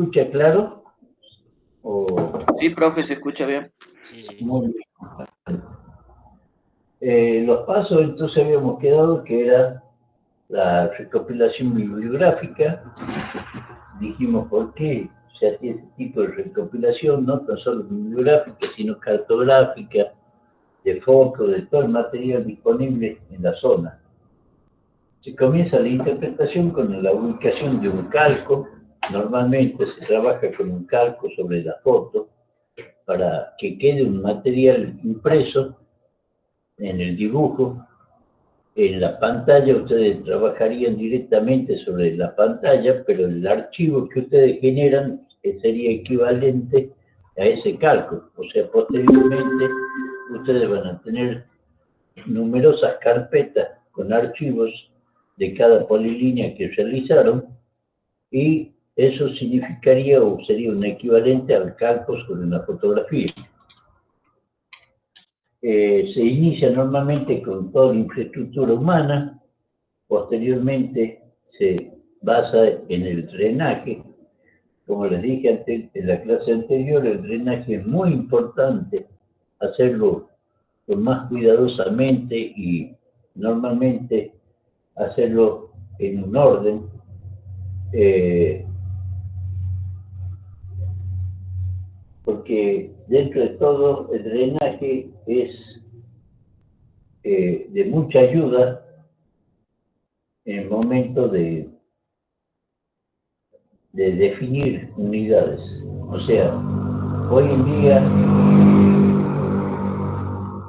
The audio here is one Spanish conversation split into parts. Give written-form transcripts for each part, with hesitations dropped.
escucha claro? O... Sí, profe, se escucha bien. Sí, sí. Muy bien. Los pasos, entonces habíamos quedado que era la recopilación bibliográfica. Dijimos por qué se hacía ese tipo de recopilación, no tan solo bibliográfica, sino cartográfica, de fotos, de todo el material disponible en la zona. Se comienza la interpretación con la ubicación de un calco. Normalmente se trabaja con un calco sobre la foto para que quede un material impreso en el dibujo. En la pantalla ustedes trabajarían directamente sobre la pantalla, pero el archivo que ustedes generan sería equivalente a ese calco. O sea, posteriormente ustedes van a tener numerosas carpetas con archivos de cada polilínea que realizaron, y eso significaría o sería un equivalente al calco sobre una fotografía. Se inicia normalmente con toda la infraestructura humana, posteriormente se basa en el drenaje. Como les dije antes, en la clase anterior, el drenaje es muy importante hacerlo más cuidadosamente y normalmente hacerlo en un orden. Porque dentro de todo el drenaje es de mucha ayuda en el momento de definir unidades. O sea, hoy en día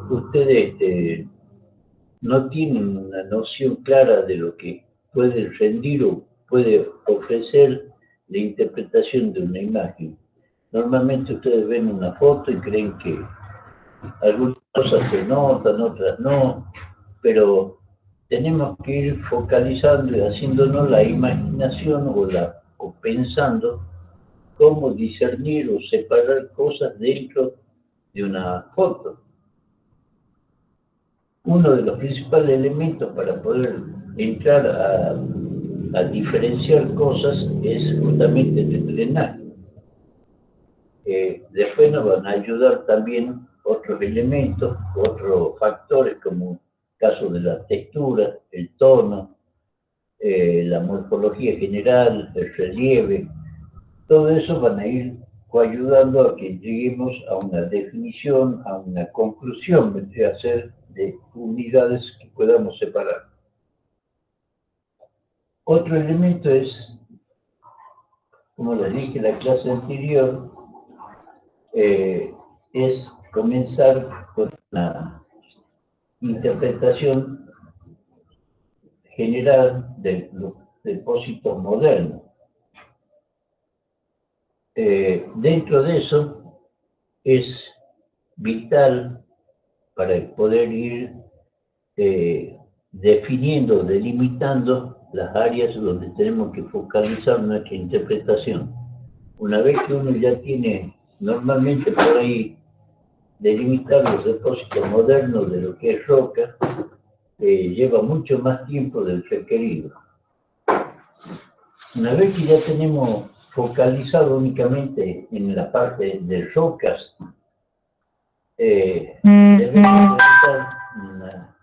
ustedes no tienen una noción clara de lo que puede rendir o puede ofrecer la interpretación de una imagen. Normalmente ustedes ven una foto y creen que algunas cosas se notan, otras no, pero tenemos que ir focalizando y haciéndonos la imaginación o pensando cómo discernir o separar cosas dentro de una foto. Uno de los principales elementos para poder entrar a diferenciar cosas es justamente el drenaje. Después nos van a ayudar también otros elementos, otros factores como el caso de la textura, el tono, la morfología general, el relieve. Todo eso van a ir coayudando a que lleguemos a una definición, a una conclusión, vendría a ser de unidades que podamos separar. Otro elemento es, como les dije en la clase anterior, es comenzar con la interpretación general de los depósitos modernos. Dentro de eso es vital para poder ir definiendo, delimitando las áreas donde tenemos que focalizar nuestra interpretación. Una vez que uno ya tiene normalmente por ahí delimitar los depósitos modernos de lo que es roca, lleva mucho más tiempo del requerido. Una vez que ya tenemos focalizado únicamente en la parte de rocas, debemos realizar una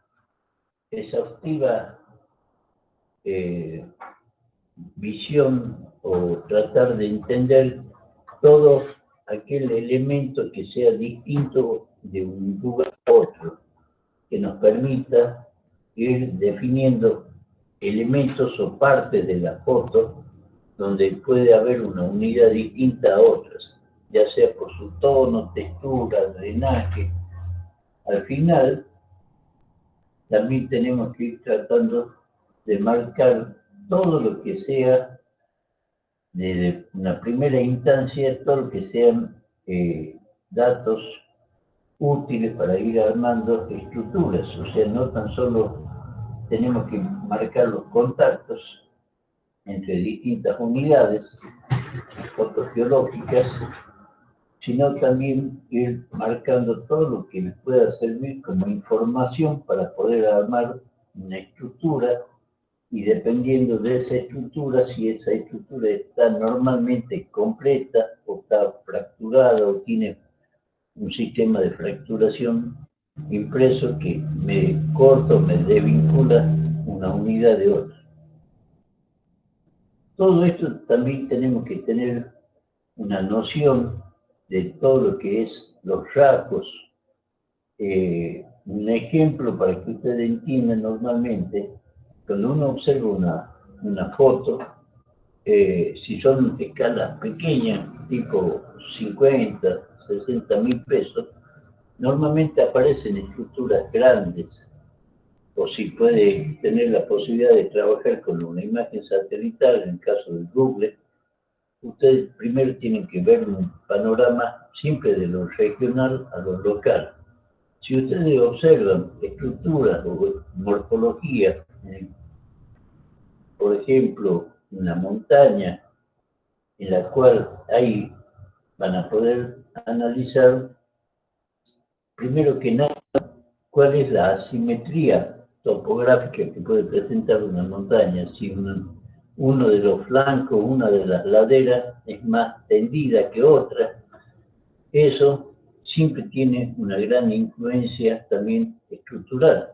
exhaustiva visión o tratar de entender todo aquel elemento que sea distinto de un lugar a otro, que nos permita ir definiendo elementos o partes de la foto donde puede haber una unidad distinta a otras, ya sea por su tono, textura, drenaje. Al final, también tenemos que ir tratando de marcar todo lo que sea, desde una primera instancia, todo lo que sean datos útiles para ir armando estructuras. O sea, no tan solo tenemos que marcar los contactos entre distintas unidades fotogeológicas, sino también ir marcando todo lo que les pueda servir como información para poder armar una estructura y dependiendo de esa estructura, si esa estructura está normalmente completa o está fracturada o tiene un sistema de fracturación impreso que me corta o me desvincula una unidad de otra. Todo esto también tenemos que tener una noción de todo lo que es los rasgos. Un ejemplo para que ustedes entiendan normalmente, cuando uno observa una foto, si son escalas pequeñas, tipo 50, 60 mil pesos, normalmente aparecen estructuras grandes, o si puede tener la posibilidad de trabajar con una imagen satelital, en el caso del Google, ustedes primero tienen que ver un panorama siempre de lo regional a lo local. Si ustedes observan estructuras o morfología, por ejemplo, una montaña en la cual ahí van a poder analizar, primero que nada, cuál es la asimetría topográfica que puede presentar una montaña, si uno de los flancos, una de las laderas es más tendida que otra. Eso siempre tiene una gran influencia también estructural.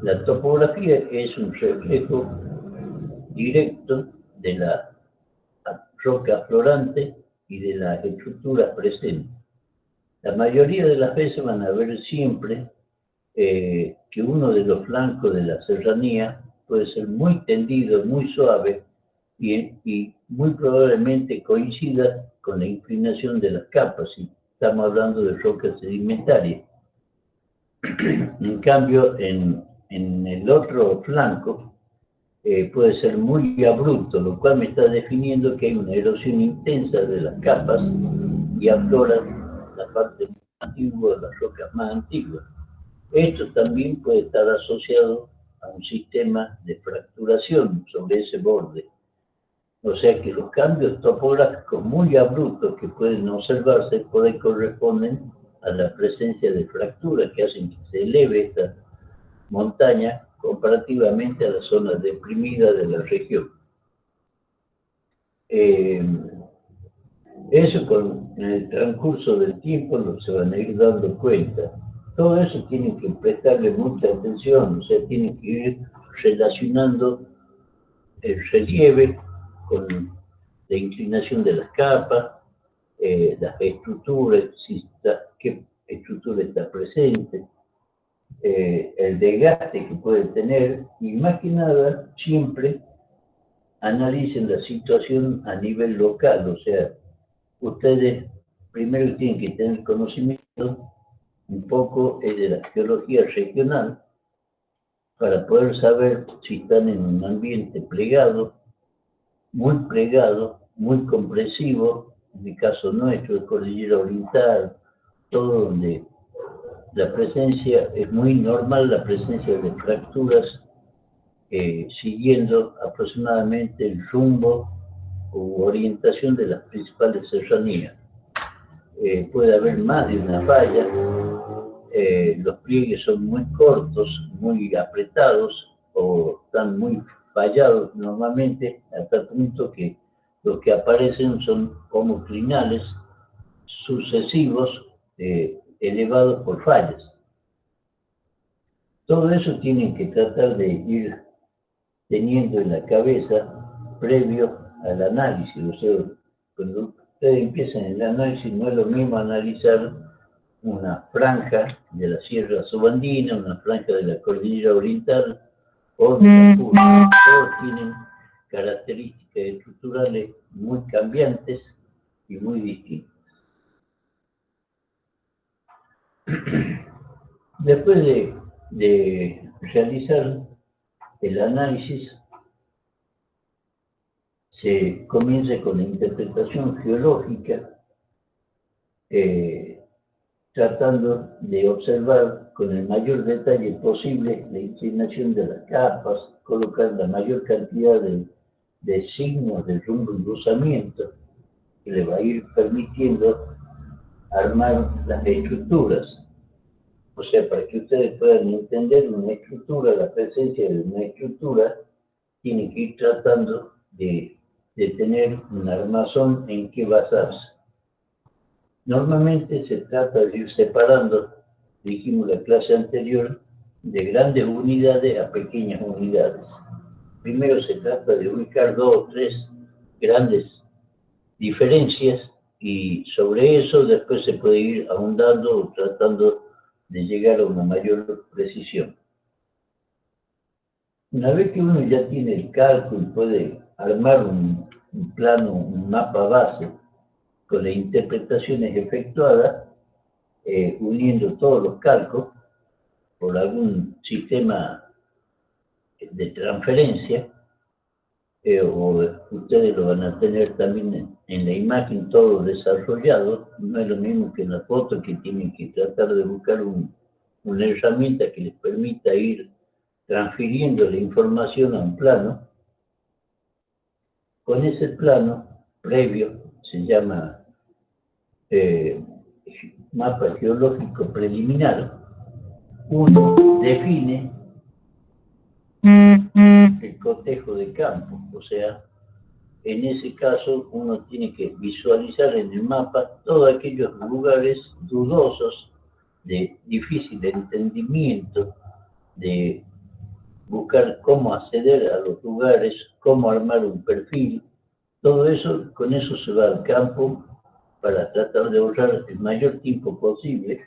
La topografía es un reflejo directo de la roca aflorante y de las estructuras presentes. La mayoría de las veces van a ver siempre que uno de los flancos de la serranía puede ser muy tendido, muy suave y muy probablemente coincida con la inclinación de las capas, si estamos hablando de rocas sedimentarias. En cambio, en el otro flanco puede ser muy abrupto, lo cual me está definiendo que hay una erosión intensa de las capas y aflora la parte más antigua, las rocas más antiguas. Esto también puede estar asociado a un sistema de fracturación sobre ese borde. O sea que los cambios topográficos muy abruptos que pueden observarse corresponden a la presencia de fracturas que hacen que se eleve esta montaña comparativamente a la zona deprimida de la región. Eso en el transcurso del tiempo se van a ir dando cuenta. Todo eso tienen que prestarle mucha atención, o sea, tienen que ir relacionando el relieve con la inclinación de las capas, las estructuras, qué estructura está presente, el desgaste que puede tener, y más que nada, siempre analicen la situación a nivel local, o sea, ustedes primero tienen que tener conocimiento un poco de la geología regional para poder saber si están en un ambiente plegado, muy compresivo, en el caso nuestro, de Cordillera Oriental, todo donde la presencia, es muy normal la presencia de fracturas siguiendo aproximadamente el rumbo u orientación de las principales serranías. Puede haber más de una falla, los pliegues son muy cortos, muy apretados o están muy fallados normalmente, hasta el punto que los que aparecen son homoclinales sucesivos elevados por fallas. Todo eso tienen que tratar de ir teniendo en la cabeza previo al análisis. O sea, cuando ustedes empiezan el análisis, no es lo mismo analizar una franja de la Sierra Subandina, una franja de la Cordillera Oriental o de la Puna. Todos tienen características estructurales muy cambiantes y muy distintas. Después de realizar el análisis, se comienza con la interpretación geológica, tratando de observar con el mayor detalle posible la inclinación de las capas, colocar la mayor cantidad de signos de rumbo y engrosamiento que le va a ir permitiendo armar las estructuras. O sea, para que ustedes puedan entender una estructura, la presencia de una estructura, tienen que ir tratando de tener un armazón en que basarse. Normalmente se trata de ir separando, dijimos la clase anterior, de grandes unidades a pequeñas unidades. Primero se trata de ubicar 2 o 3 grandes diferencias y sobre eso después se puede ir ahondando o tratando de llegar a una mayor precisión. Una vez que uno ya tiene el cálculo y puede armar un plano, un mapa base con las interpretaciones efectuadas, uniendo todos los cálculos por algún sistema de transferencia, o ustedes lo van a tener también en la imagen todo desarrollado. No es lo mismo que en la foto, que tienen que tratar de buscar una herramienta que les permita ir transfiriendo la información a un plano. Con ese plano previo, se llama mapa geológico preliminar, uno define el cotejo de campo. O sea, en ese caso uno tiene que visualizar en el mapa todos aquellos lugares dudosos, de difícil entendimiento, de buscar cómo acceder a los lugares, cómo armar un perfil. Todo eso, con eso se va al campo para tratar de ahorrar el mayor tiempo posible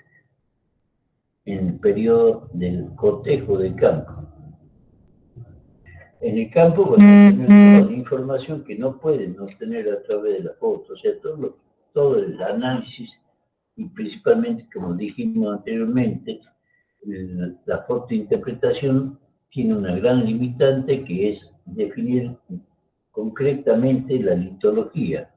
en el periodo del cotejo de campo. En el campo van a tener toda la información que no pueden obtener a través de la foto. O sea, todo el análisis, y principalmente, como dijimos anteriormente, la fotointerpretación tiene una gran limitante, que es definir concretamente la litología.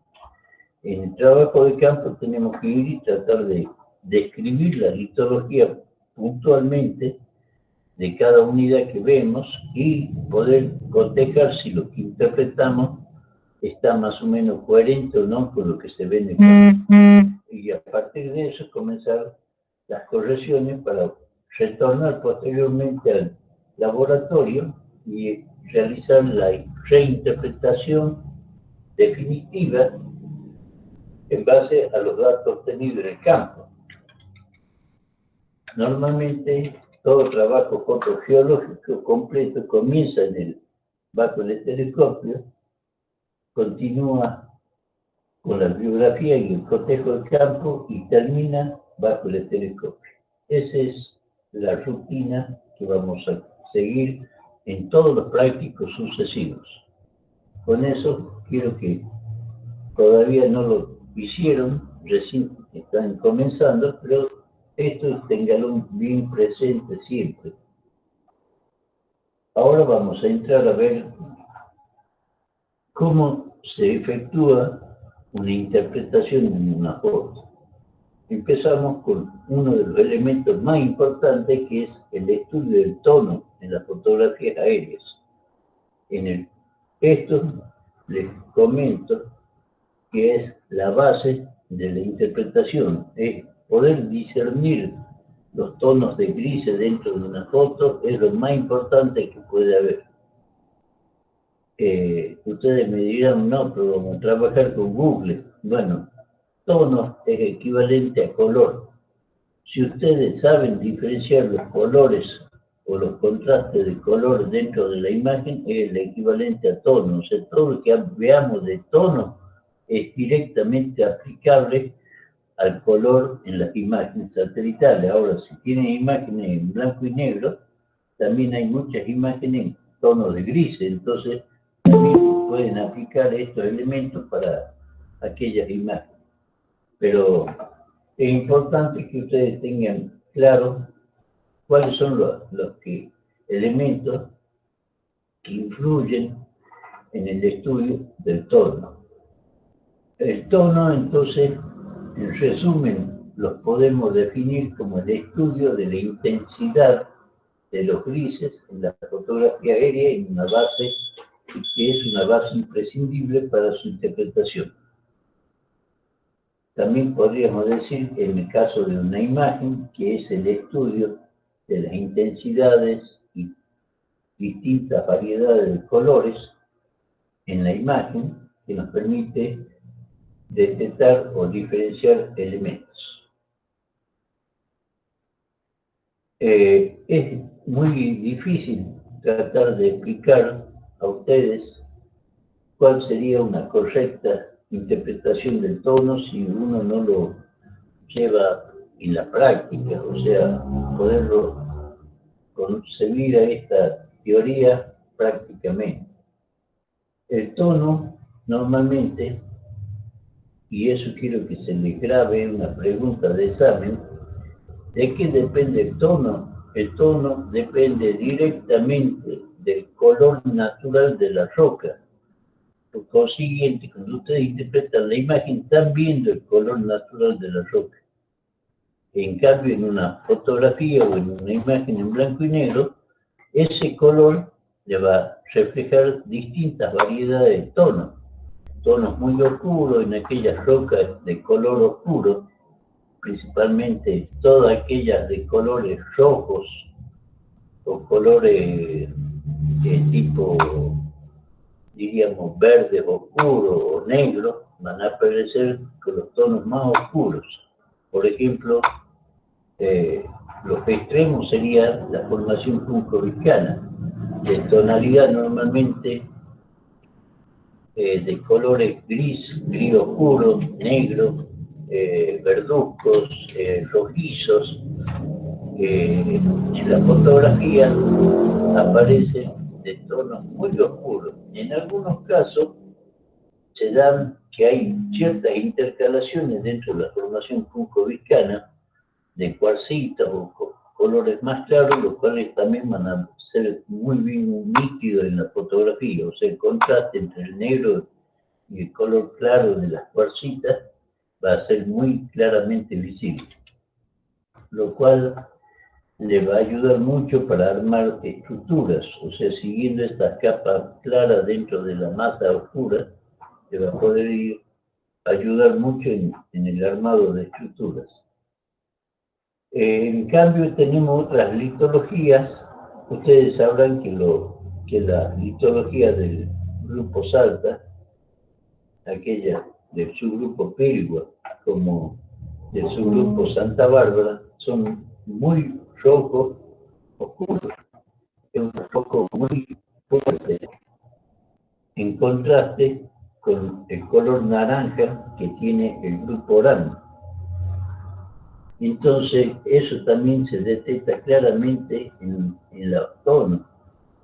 En el trabajo de campo tenemos que ir y tratar de describir la litología puntualmente de cada unidad que vemos y poder cotejar si lo que interpretamos está más o menos coherente o no con lo que se ve en el campo. Y a partir de eso comenzar las correcciones para retornar posteriormente al laboratorio y realizar la reinterpretación definitiva en base a los datos obtenidos en el campo. Normalmente todo trabajo fotogeológico completo comienza bajo el telescopio, continúa con la biografía y el cotejo del campo y termina bajo el telescopio. Esa es la rutina que vamos a seguir en todos los prácticos sucesivos. Con eso quiero que todavía no lo hicieron, recién están comenzando, pero esto ténganlo bien presente siempre. Ahora vamos a entrar a ver cómo se efectúa una interpretación en una foto. Empezamos con uno de los elementos más importantes, que es el estudio del tono en las fotografías aéreas. Esto les comento que es la base de la interpretación, es poder discernir los tonos de grises dentro de una foto, es lo más importante que puede haber. Ustedes me dirán, no, pero vamos a trabajar con Google. Bueno, tono es equivalente a color. Si ustedes saben diferenciar los colores o los contrastes de color dentro de la imagen, es el equivalente a tono. O sea, todo lo que veamos de tono es directamente aplicable al color en las imágenes satelitales. Ahora, si tienen imágenes en blanco y negro, también hay muchas imágenes en tono de gris, entonces también pueden aplicar estos elementos para aquellas imágenes. Pero es importante que ustedes tengan claro cuáles son los elementos que influyen en el estudio del tono. El tono, entonces, en resumen, los podemos definir como el estudio de la intensidad de los grises en la fotografía aérea, en una base que es una base imprescindible para su interpretación. También podríamos decir, en el caso de una imagen, que es el estudio de las intensidades y distintas variedades de colores en la imagen, que nos permite detectar o diferenciar elementos. Es muy difícil tratar de explicar a ustedes cuál sería una correcta interpretación del tono si uno no lo lleva en la práctica, o sea, poderlo concebir a esta teoría prácticamente. El tono, normalmente, y eso quiero que se le grabe una pregunta de examen, ¿de qué depende el tono? El tono depende directamente del color natural de la roca. Por consiguiente, cuando ustedes interpretan la imagen, están viendo el color natural de la roca. En cambio, en una fotografía o en una imagen en blanco y negro, ese color le va a reflejar distintas variedades de tonos. Tonos muy oscuros en aquellas rocas de color oscuro, principalmente todas aquellas de colores rojos o colores tipo, diríamos, verde oscuro o negro, van a aparecer con los tonos más oscuros. Por ejemplo, los extremos serían la formación cuncoviscana, de tonalidad normalmente de colores gris, gris oscuro, negro, verduzcos, rojizos. En la fotografía aparecen de tonos muy oscuros. En algunos casos se dan que hay ciertas intercalaciones dentro de la formación cuncoviscana de cuarcita o colores más claros, los cuales también van a ser muy bien nítidos en la fotografía, o sea, el contraste entre el negro y el color claro de las cuarcitas va a ser muy claramente visible, lo cual le va a ayudar mucho para armar estructuras, o sea, siguiendo estas capas claras dentro de la masa oscura, le va a poder ayudar mucho en el armado de estructuras. En cambio, tenemos otras litologías. Ustedes sabrán que la litología del grupo Salta, aquella del subgrupo Pirigua, como del subgrupo Santa Bárbara, son muy rojos, oscuros, es un rojo muy fuerte, en contraste con el color naranja que tiene el grupo Orán. Entonces, eso también se detecta claramente en los tonos.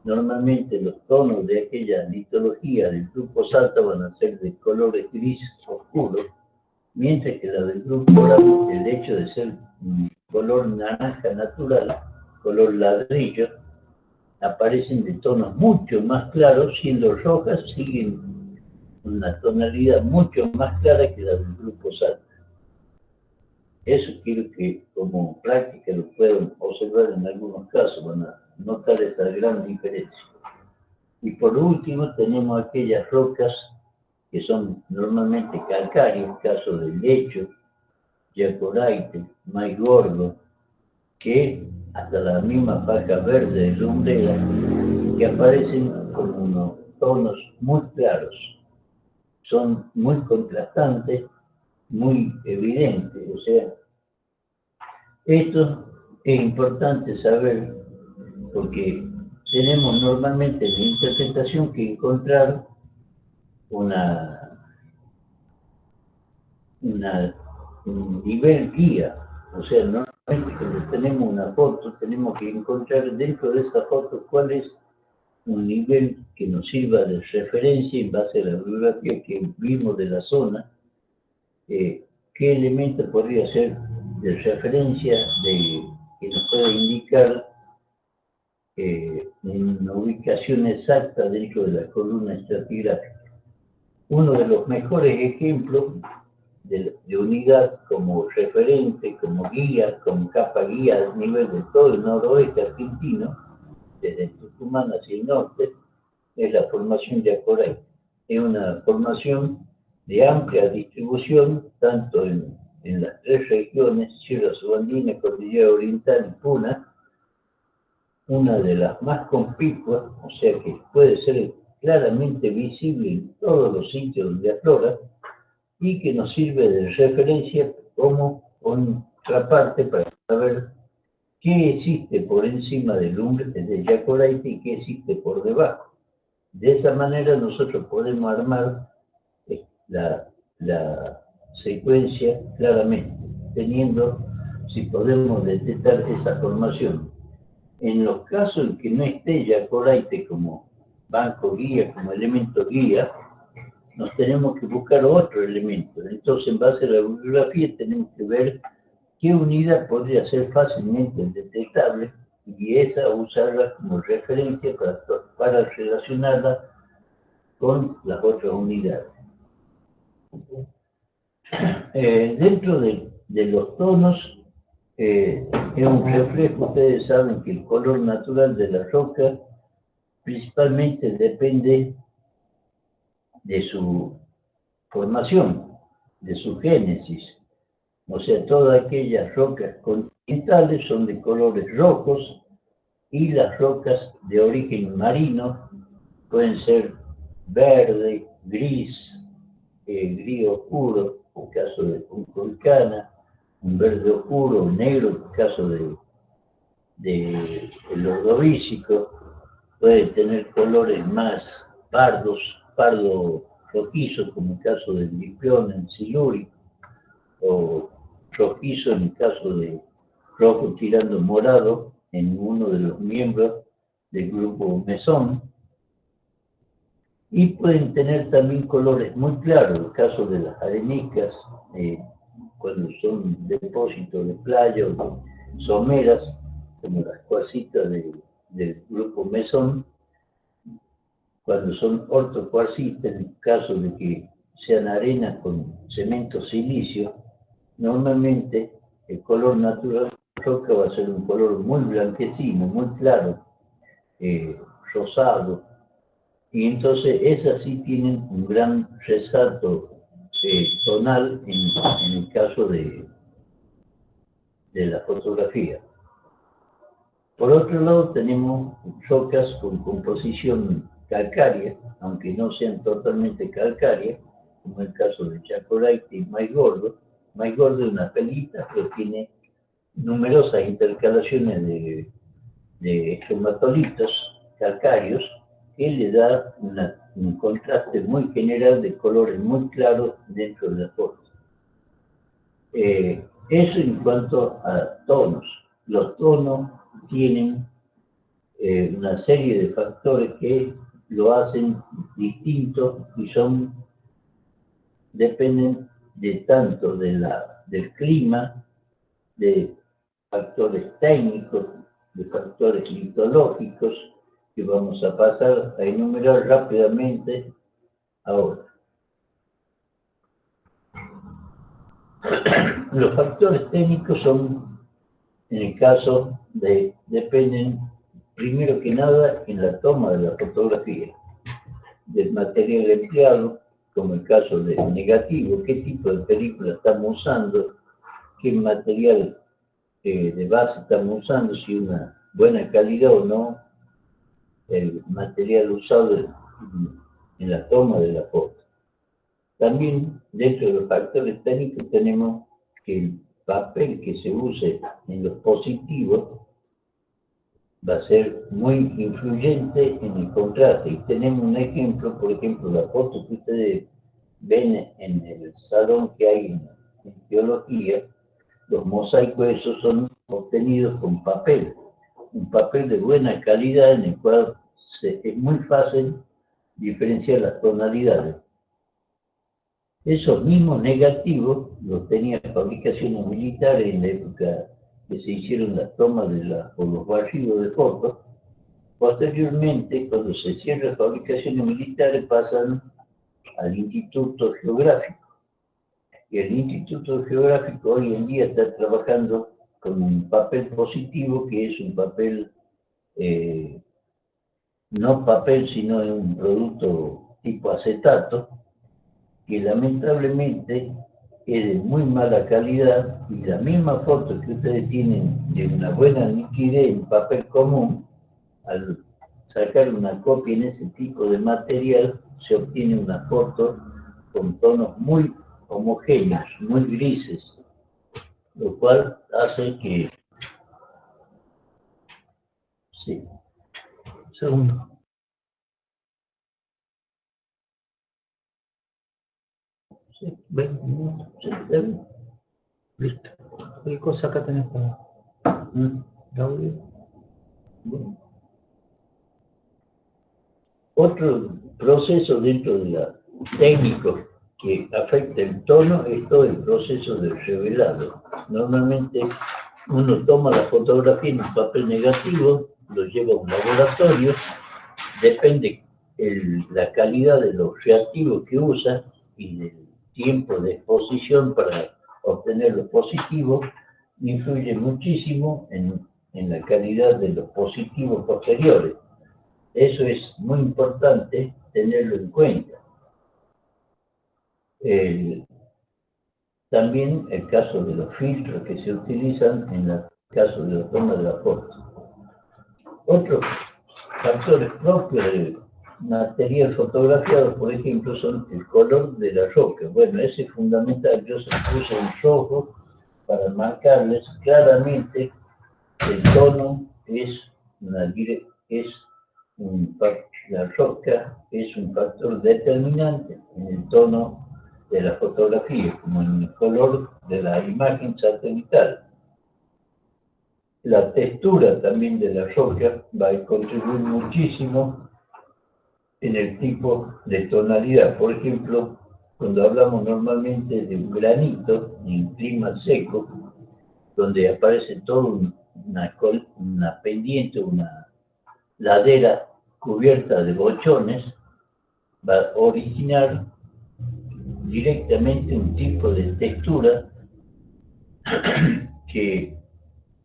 Normalmente los tonos de aquella litología del grupo Salta van a ser de colores gris oscuros, mientras que la del grupo Orán, el hecho de ser un color naranja natural, color ladrillo, aparecen de tonos mucho más claros, siendo rojas siguen una tonalidad mucho más clara que la del grupo Salta. Eso quiero que como práctica lo puedan observar en algunos casos, van a notar esa gran diferencia. Y por último tenemos aquellas rocas que son normalmente calcáreas, caso del lecho, yacoraite, maíz gordo, que hasta la misma faja verde de lumbrera, que aparecen con unos tonos muy claros. Son muy contrastantes, muy evidentes, o sea, esto es importante saber porque tenemos normalmente en la interpretación que encontrar un nivel guía, o sea, normalmente cuando tenemos una foto tenemos que encontrar dentro de esa foto cuál es un nivel que nos sirva de referencia en base a la bibliografía que vimos de la zona, qué elemento podría ser de referencia que nos pueda indicar una ubicación exacta dentro de la columna estratigráfica. Uno de los mejores ejemplos de unidad como referente, como guía, como capa guía a nivel de todo el noroeste argentino, desde Tucumán hacia el norte, es la formación Yacoray. Es una formación de amplia distribución, tanto en las tres regiones, Sierra Subandina, Cordillera Oriental y Puna, una de las más conspicuas, o sea que puede ser claramente visible en todos los sitios donde aflora, y que nos sirve de referencia como contraparte para saber qué existe por encima del umbral de Yacoraite y qué existe por debajo. De esa manera nosotros podemos armar la secuencia claramente, teniendo, si podemos detectar esa formación. En los casos en que no esté Yacoraite como banco guía, como elemento guía, nos tenemos que buscar otro elemento. Entonces, en base a la bibliografía, tenemos que ver qué unidad podría ser fácilmente detectable y esa usarla como referencia para relacionarla con las otras unidades. Dentro de los tonos, es un reflejo. Ustedes saben que el color natural de la roca principalmente depende de su formación, de su génesis. O sea, todas aquellas rocas continentales son de colores rojos y las rocas de origen marino pueden ser verde, gris, gris oscuro, en caso de Punta, un verde oscuro, negro, en caso de el ordovícico, puede tener colores más pardos, pardo rojizo, como el caso del dipión en silúrico, o rojizo en el caso de rojo tirando morado en uno de los miembros del grupo mesón, y pueden tener también colores muy claros, en el caso de las arenicas, cuando son depósitos de playa o de someras, como las cuarcitas del grupo mesón, cuando son ortocuarcitas, en el caso de que sean arenas con cemento silicio, normalmente el color natural de la roca va a ser un color muy blanquecino, muy claro, rosado, y entonces esas sí tienen un gran resalto tonal en el caso de la fotografía. Por otro lado, tenemos rocas con composición calcárea, aunque no sean totalmente calcáreas, como el caso de Yacoraite y Maíz Gordo. Maíz Gordo es una pelita, pero tiene numerosas intercalaciones de estromatolitos calcáreos que le da un contraste muy general de colores muy claros dentro de la foto. Eso en cuanto a tonos. Los tonos tienen una serie de factores que lo hacen distinto y dependen de tanto del clima, de factores técnicos, de factores litológicos, que vamos a pasar a enumerar rápidamente ahora. Los factores técnicos son, en el caso dependen, primero que nada, en la toma de la fotografía, del material empleado, como el caso del negativo, qué tipo de película estamos usando, qué material de base estamos usando, si una buena calidad o no, el material usado en la toma de la foto. También dentro de los factores técnicos tenemos que el papel que se use en los positivos va a ser muy influyente en el contraste. Y tenemos un ejemplo, por ejemplo, la foto que ustedes ven en el salón que hay en geología. Los mosaicos esos son obtenidos con papel, un papel de buena calidad en el cual es muy fácil diferenciar las tonalidades. Esos mismos negativos los tenían fabricaciones militares en la época que se hicieron las tomas o los barridos de fotos. Posteriormente, cuando se cierran fabricaciones militares, pasan al Instituto Geográfico. Y el Instituto Geográfico hoy en día está trabajando con un papel positivo, que es un papel, no papel, sino un producto tipo acetato, que lamentablemente es de muy mala calidad, y la misma foto que ustedes tienen de una buena nitidez en papel común, al sacar una copia en ese tipo de material, se obtiene una foto con tonos muy homogéneos, muy grises, lo cual hace que... Sí. Segundo. Sí, 20 minutos. Sí, está bien. Listo. ¿Qué cosa acá tenés para audio? Bueno. Otro proceso dentro de la técnico que afecta el tono es todo el proceso de revelado. Normalmente uno toma la fotografía en un papel negativo, lo lleva a un laboratorio, depende la calidad de los reactivos que usa y del tiempo de exposición para obtener los positivos, influye muchísimo en la calidad de los positivos posteriores. Eso es muy importante tenerlo en cuenta. También el caso de los filtros que se utilizan en el caso de la toma de la foto. Otros factores propios del material fotografiado, por ejemplo, son el color de la roca. Bueno, ese es fundamental. Yo se puse en rojo para marcarles claramente que el tono es la roca es un factor determinante en el tono de la fotografía, como en el color de la imagen satelital. La textura también de la roca va a contribuir muchísimo en el tipo de tonalidad. Por ejemplo, cuando hablamos normalmente de un granito en clima seco, donde aparece toda una pendiente, una ladera cubierta de bochones, va a originar directamente un tipo de textura que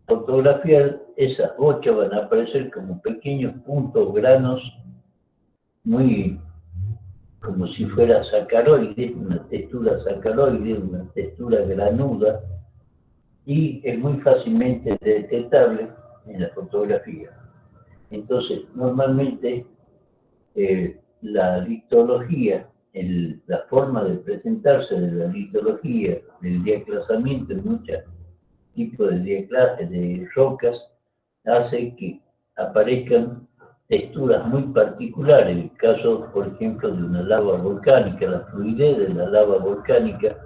fotografiar esas bochas van a aparecer como pequeños puntos, granos, muy como si fuera sacaroide, una textura sacaroide, una textura granuda, y es muy fácilmente detectable en la fotografía. Entonces, normalmente la litología, la forma de presentarse de la litología, del diaclasamiento en muchos tipos de rocas, hace que aparezcan texturas muy particulares. En el caso, por ejemplo, de una lava volcánica, la fluidez de la lava volcánica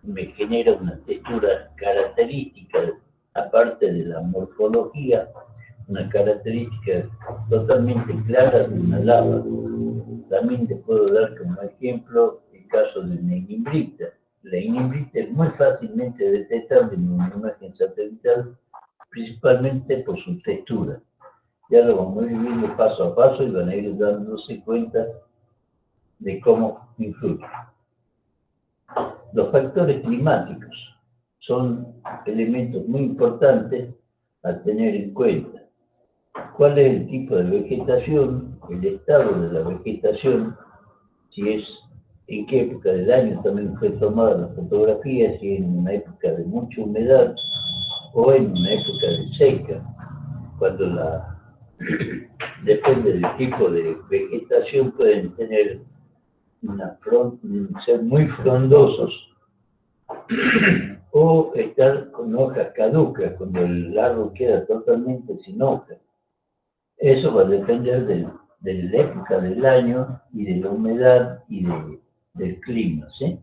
me genera una textura característica, aparte de la morfología, una característica totalmente clara de una lava. También te puedo dar como ejemplo el caso de una ignimbrita. La ignimbrita es muy fácilmente detectable en una imagen satelital, principalmente por su textura. Ya lo vamos a ir viendo paso a paso y van a ir dándose cuenta de cómo influye. Los factores climáticos son elementos muy importantes a tener en cuenta. ¿Cuál es el tipo de vegetación, el estado de la vegetación, si es en qué época del año también fue tomada la fotografía, si en una época de mucha humedad o en una época de seca, cuando depende del tipo de vegetación, pueden tener ser muy frondosos o estar con hojas caducas, cuando el árbol queda totalmente sin hojas. Eso va a depender de la época del año y de la humedad y del clima, ¿sí?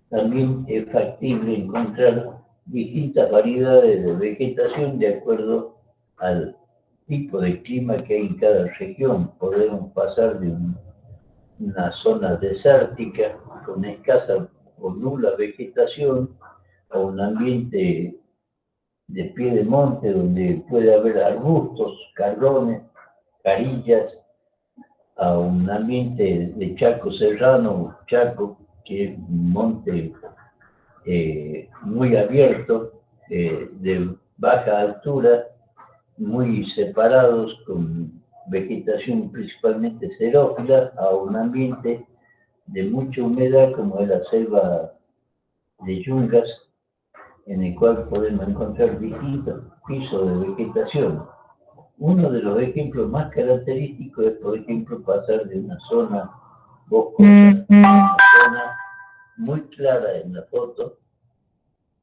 También es factible encontrar distintas variedades de vegetación de acuerdo al tipo de clima que hay en cada región. Podemos pasar de una zona desértica con escasa o nula vegetación a un ambiente de pie de monte donde puede haber arbustos, carrones, carillas, a un ambiente de chaco serrano, chaco, que es un monte muy abierto, de baja altura, muy separados, con vegetación principalmente xerófila, a un ambiente de mucha humedad, como es la selva de yungas, en el cual podemos encontrar distintos pisos de vegetación. Uno de los ejemplos más característicos es, por ejemplo, pasar de una zona boscosa a una zona muy clara en la foto,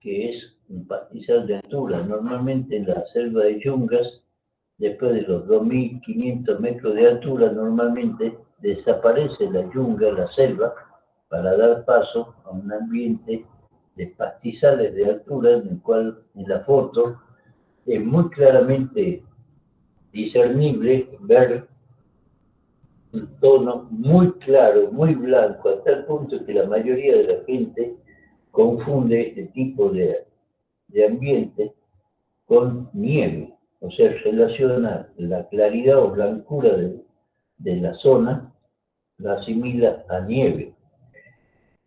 que es un pastizal de altura. Normalmente en la selva de yungas, después de los 2.500 metros de altura, normalmente desaparece la yunga, la selva, para dar paso a un ambiente de pastizales de altura, en el cual en la foto es muy claramente discernible ver un tono muy claro, muy blanco, hasta el punto que la mayoría de la gente confunde este tipo de ambiente con nieve, o sea, relaciona la claridad o blancura de la zona, la asimila a nieve.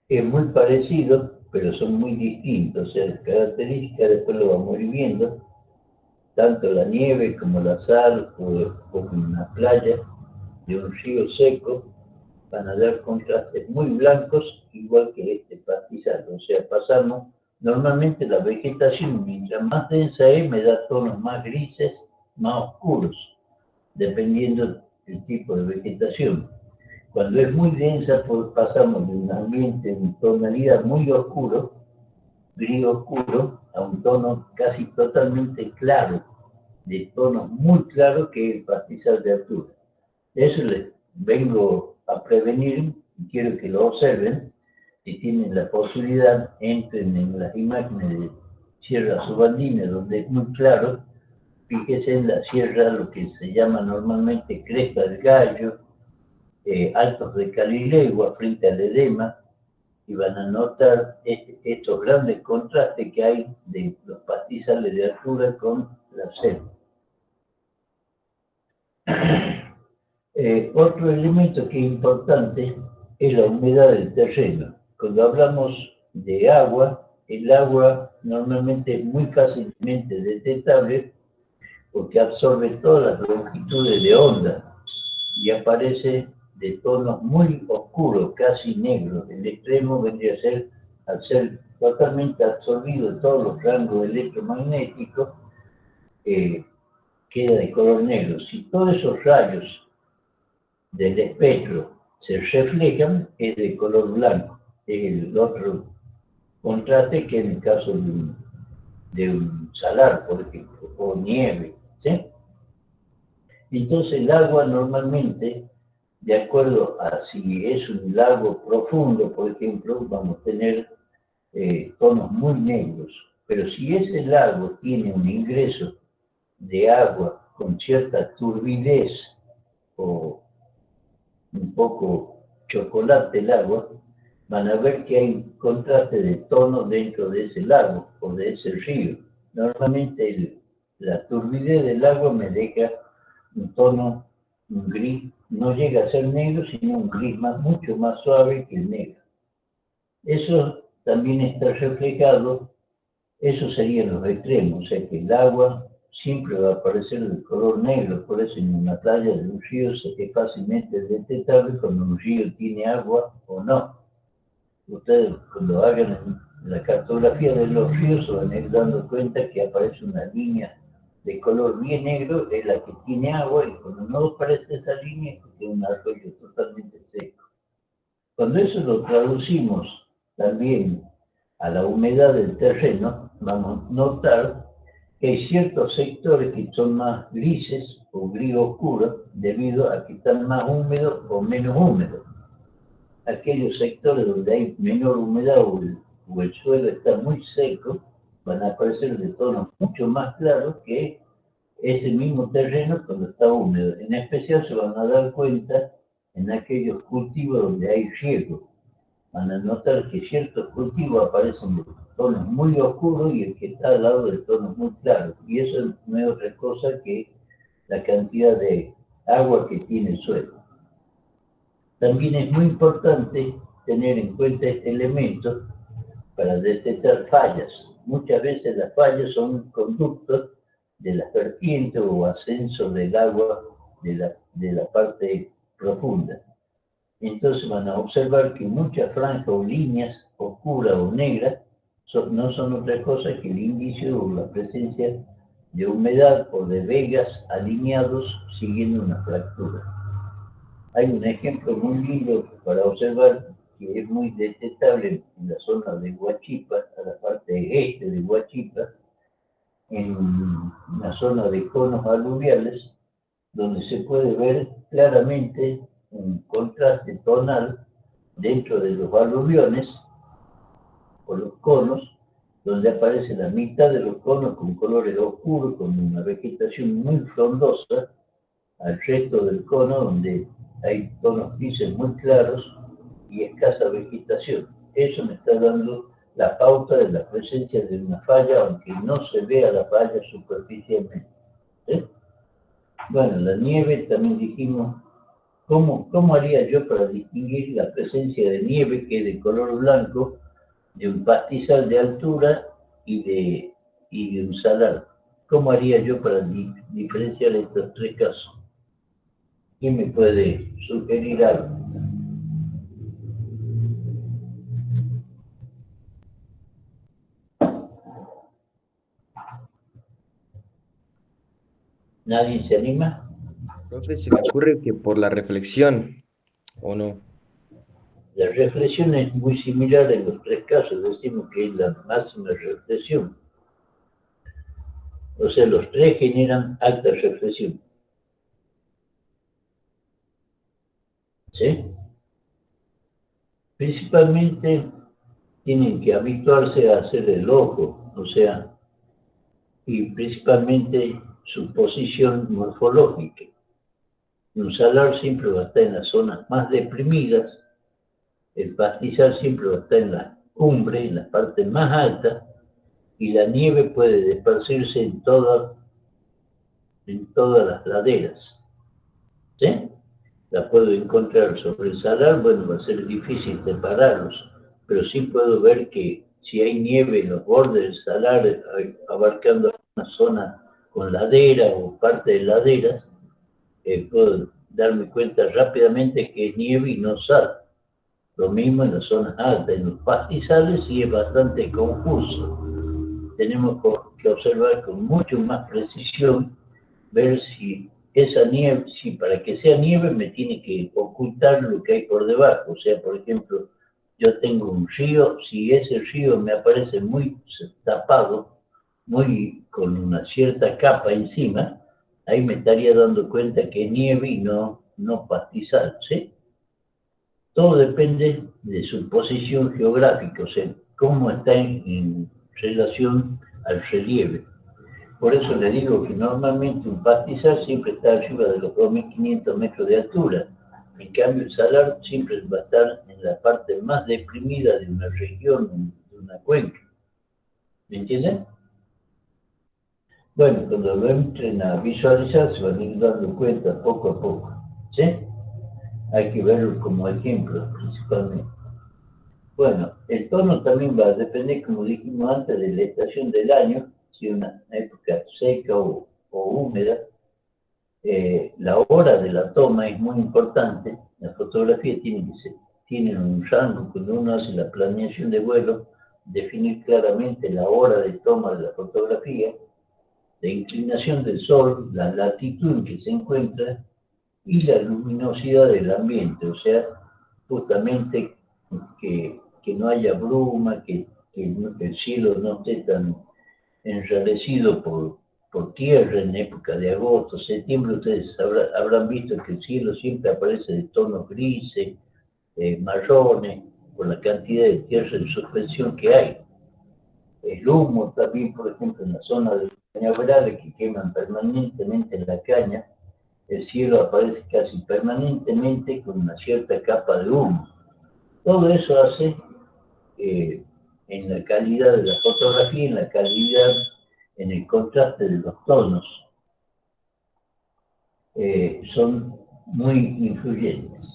Es muy parecido, pero son muy distintos, o sea, las características después lo vamos a ir viendo, tanto la nieve como la sal o una playa de un río seco van a dar contrastes muy blancos, igual que este pastizal. O sea, pasamos, normalmente la vegetación, mientras más densa es, me da tonos más grises, más oscuros, dependiendo del tipo de vegetación. Cuando es muy densa, pues pasamos de un ambiente en tonalidad muy oscuro, gris oscuro, a un tono casi totalmente claro, de tonos muy claros, que es el pastizal de altura. Eso les vengo a prevenir y quiero que lo observen. Si tienen la posibilidad, entren en las imágenes de Sierra Subandina, donde es muy claro. Fíjense en la sierra, lo que se llama normalmente Cresta del Gallo, Altos de Calilegua, frente al edema, y van a notar estos grandes contrastes que hay de los pastizales de altura con la selva. Otro elemento que es importante es la humedad del terreno. Cuando hablamos de agua, el agua normalmente es muy fácilmente detectable porque absorbe todas las longitudes de onda y aparece de tonos muy oscuros, casi negros. El extremo vendría a ser, al ser totalmente absorbido todos los rangos electromagnéticos, queda de color negro. Si todos esos rayos del espectro se reflejan, es de color blanco. El otro contraste que en el caso de un salar, por ejemplo, o nieve, ¿sí? Entonces el agua normalmente, de acuerdo a si es un lago profundo, por ejemplo, vamos a tener tonos muy negros. Pero si ese lago tiene un ingreso de agua con cierta turbidez o un poco chocolate el agua, van a ver que hay un contraste de tono dentro de ese lago o de ese río. Normalmente la turbidez del agua me deja un tono, un gris, no llega a ser negro, sino un gris mucho más suave que el negro. Eso también está reflejado, esos serían los extremos, o sea que el agua siempre va a aparecer de color negro, por eso en una playa de un río es fácilmente detectable cuando un río tiene agua o no. Ustedes cuando hagan la cartografía de los ríos se van a ir dando cuenta que aparece una línea de color bien negro, es la que tiene agua, y cuando no aparece esa línea es porque es un arroyo totalmente seco. Cuando eso lo traducimos también a la humedad del terreno, vamos a notar que hay ciertos sectores que son más grises o gris oscuro debido a que están más húmedos o menos húmedos. Aquellos sectores donde hay menor humedad o el suelo está muy seco, van a aparecer de tonos mucho más claros que ese mismo terreno cuando está húmedo. En especial se van a dar cuenta en aquellos cultivos donde hay riego. Van a notar que ciertos cultivos aparecen de tonos muy oscuros y el que está al lado de tonos muy claros. Y eso no es otra cosa que la cantidad de agua que tiene el suelo. También es muy importante tener en cuenta este elemento para detectar fallas. Muchas veces las fallas son conductos de las vertientes o ascenso del agua de la parte profunda. Entonces van a observar que muchas franjas o líneas oscuras o negras no son otra cosa que el indicio o la presencia de humedad o de vegas alineados siguiendo una fractura. Hay un ejemplo muy lindo para observar que es muy detectable en la zona de Huachipa, a la parte este de Huachipa, en una zona de conos aluviales, donde se puede ver claramente un contraste tonal dentro de los aluviones o los conos, donde aparece la mitad de los conos con colores oscuros, con una vegetación muy frondosa, al resto del cono donde hay tonos grises muy claros y escasa vegetación. Eso me está dando la pauta de la presencia de una falla, aunque no se vea la falla superficialmente. ¿Sí? Bueno, la nieve también dijimos, ¿cómo haría yo para distinguir la presencia de nieve que es de color blanco, de un pastizal de altura y de un salar? ¿Cómo haría yo para diferenciar estos tres casos? ¿Quién me puede sugerir algo? ¿Nadie se anima? Profe, se me ocurre que por la reflexión, ¿o no? La reflexión es muy similar en los tres casos, decimos que es la máxima reflexión. O sea, los tres generan alta reflexión. ¿Sí? Principalmente tienen que habituarse a hacer el ojo, o sea, y principalmente su posición morfológica. Un salar siempre va a estar en las zonas más deprimidas, el pastizal siempre va a estar en la cumbre, en la parte más alta, y la nieve puede esparcirse en todas las laderas. ¿Sí? La puedo encontrar sobre el salar, bueno, va a ser difícil separarlos, pero sí puedo ver que si hay nieve en los bordes del salar, abarcando una zona con ladera o parte de laderas, puedo darme cuenta rápidamente que es nieve y no sal. Lo mismo en las zonas altas, en los pastizales sí es bastante confuso. Tenemos que observar con mucho más precisión, ver si esa nieve, si para que sea nieve me tiene que ocultar lo que hay por debajo. O sea, por ejemplo, yo tengo un río, si ese río me aparece muy tapado, muy con una cierta capa encima, ahí me estaría dando cuenta que es nieve y no pastizal, ¿sí? Todo depende de su posición geográfica, o sea, cómo está en relación al relieve. Por eso le digo que normalmente un pastizal siempre está arriba de los 2.500 metros de altura. En cambio, el salar siempre va a estar en la parte más deprimida de una región, de una cuenca. ¿Me entienden? Bueno, cuando lo entren a visualizar se van a ir dando cuenta poco a poco. ¿Sí? Hay que verlo como ejemplo principalmente. Bueno, el tono también va a depender, como dijimos antes, de la estación del año, si es una época seca o húmeda. La hora de la toma es muy importante. La fotografía tiene un rango, cuando uno hace la planeación de vuelo, definir claramente la hora de toma de la fotografía, la inclinación del sol, la latitud en que se encuentra y la luminosidad del ambiente, o sea, justamente que no haya bruma, que el cielo no esté tan enrarecido por tierra en época de agosto, septiembre. Ustedes habrán visto que el cielo siempre aparece de tonos grises, marrones, por la cantidad de tierra en suspensión que hay. El humo también, por ejemplo, en la zona de cañaverales que queman permanentemente la caña, el cielo aparece casi permanentemente con una cierta capa de humo. Todo eso hace en la calidad de la fotografía, en la calidad, en el contraste de los tonos, son muy influyentes.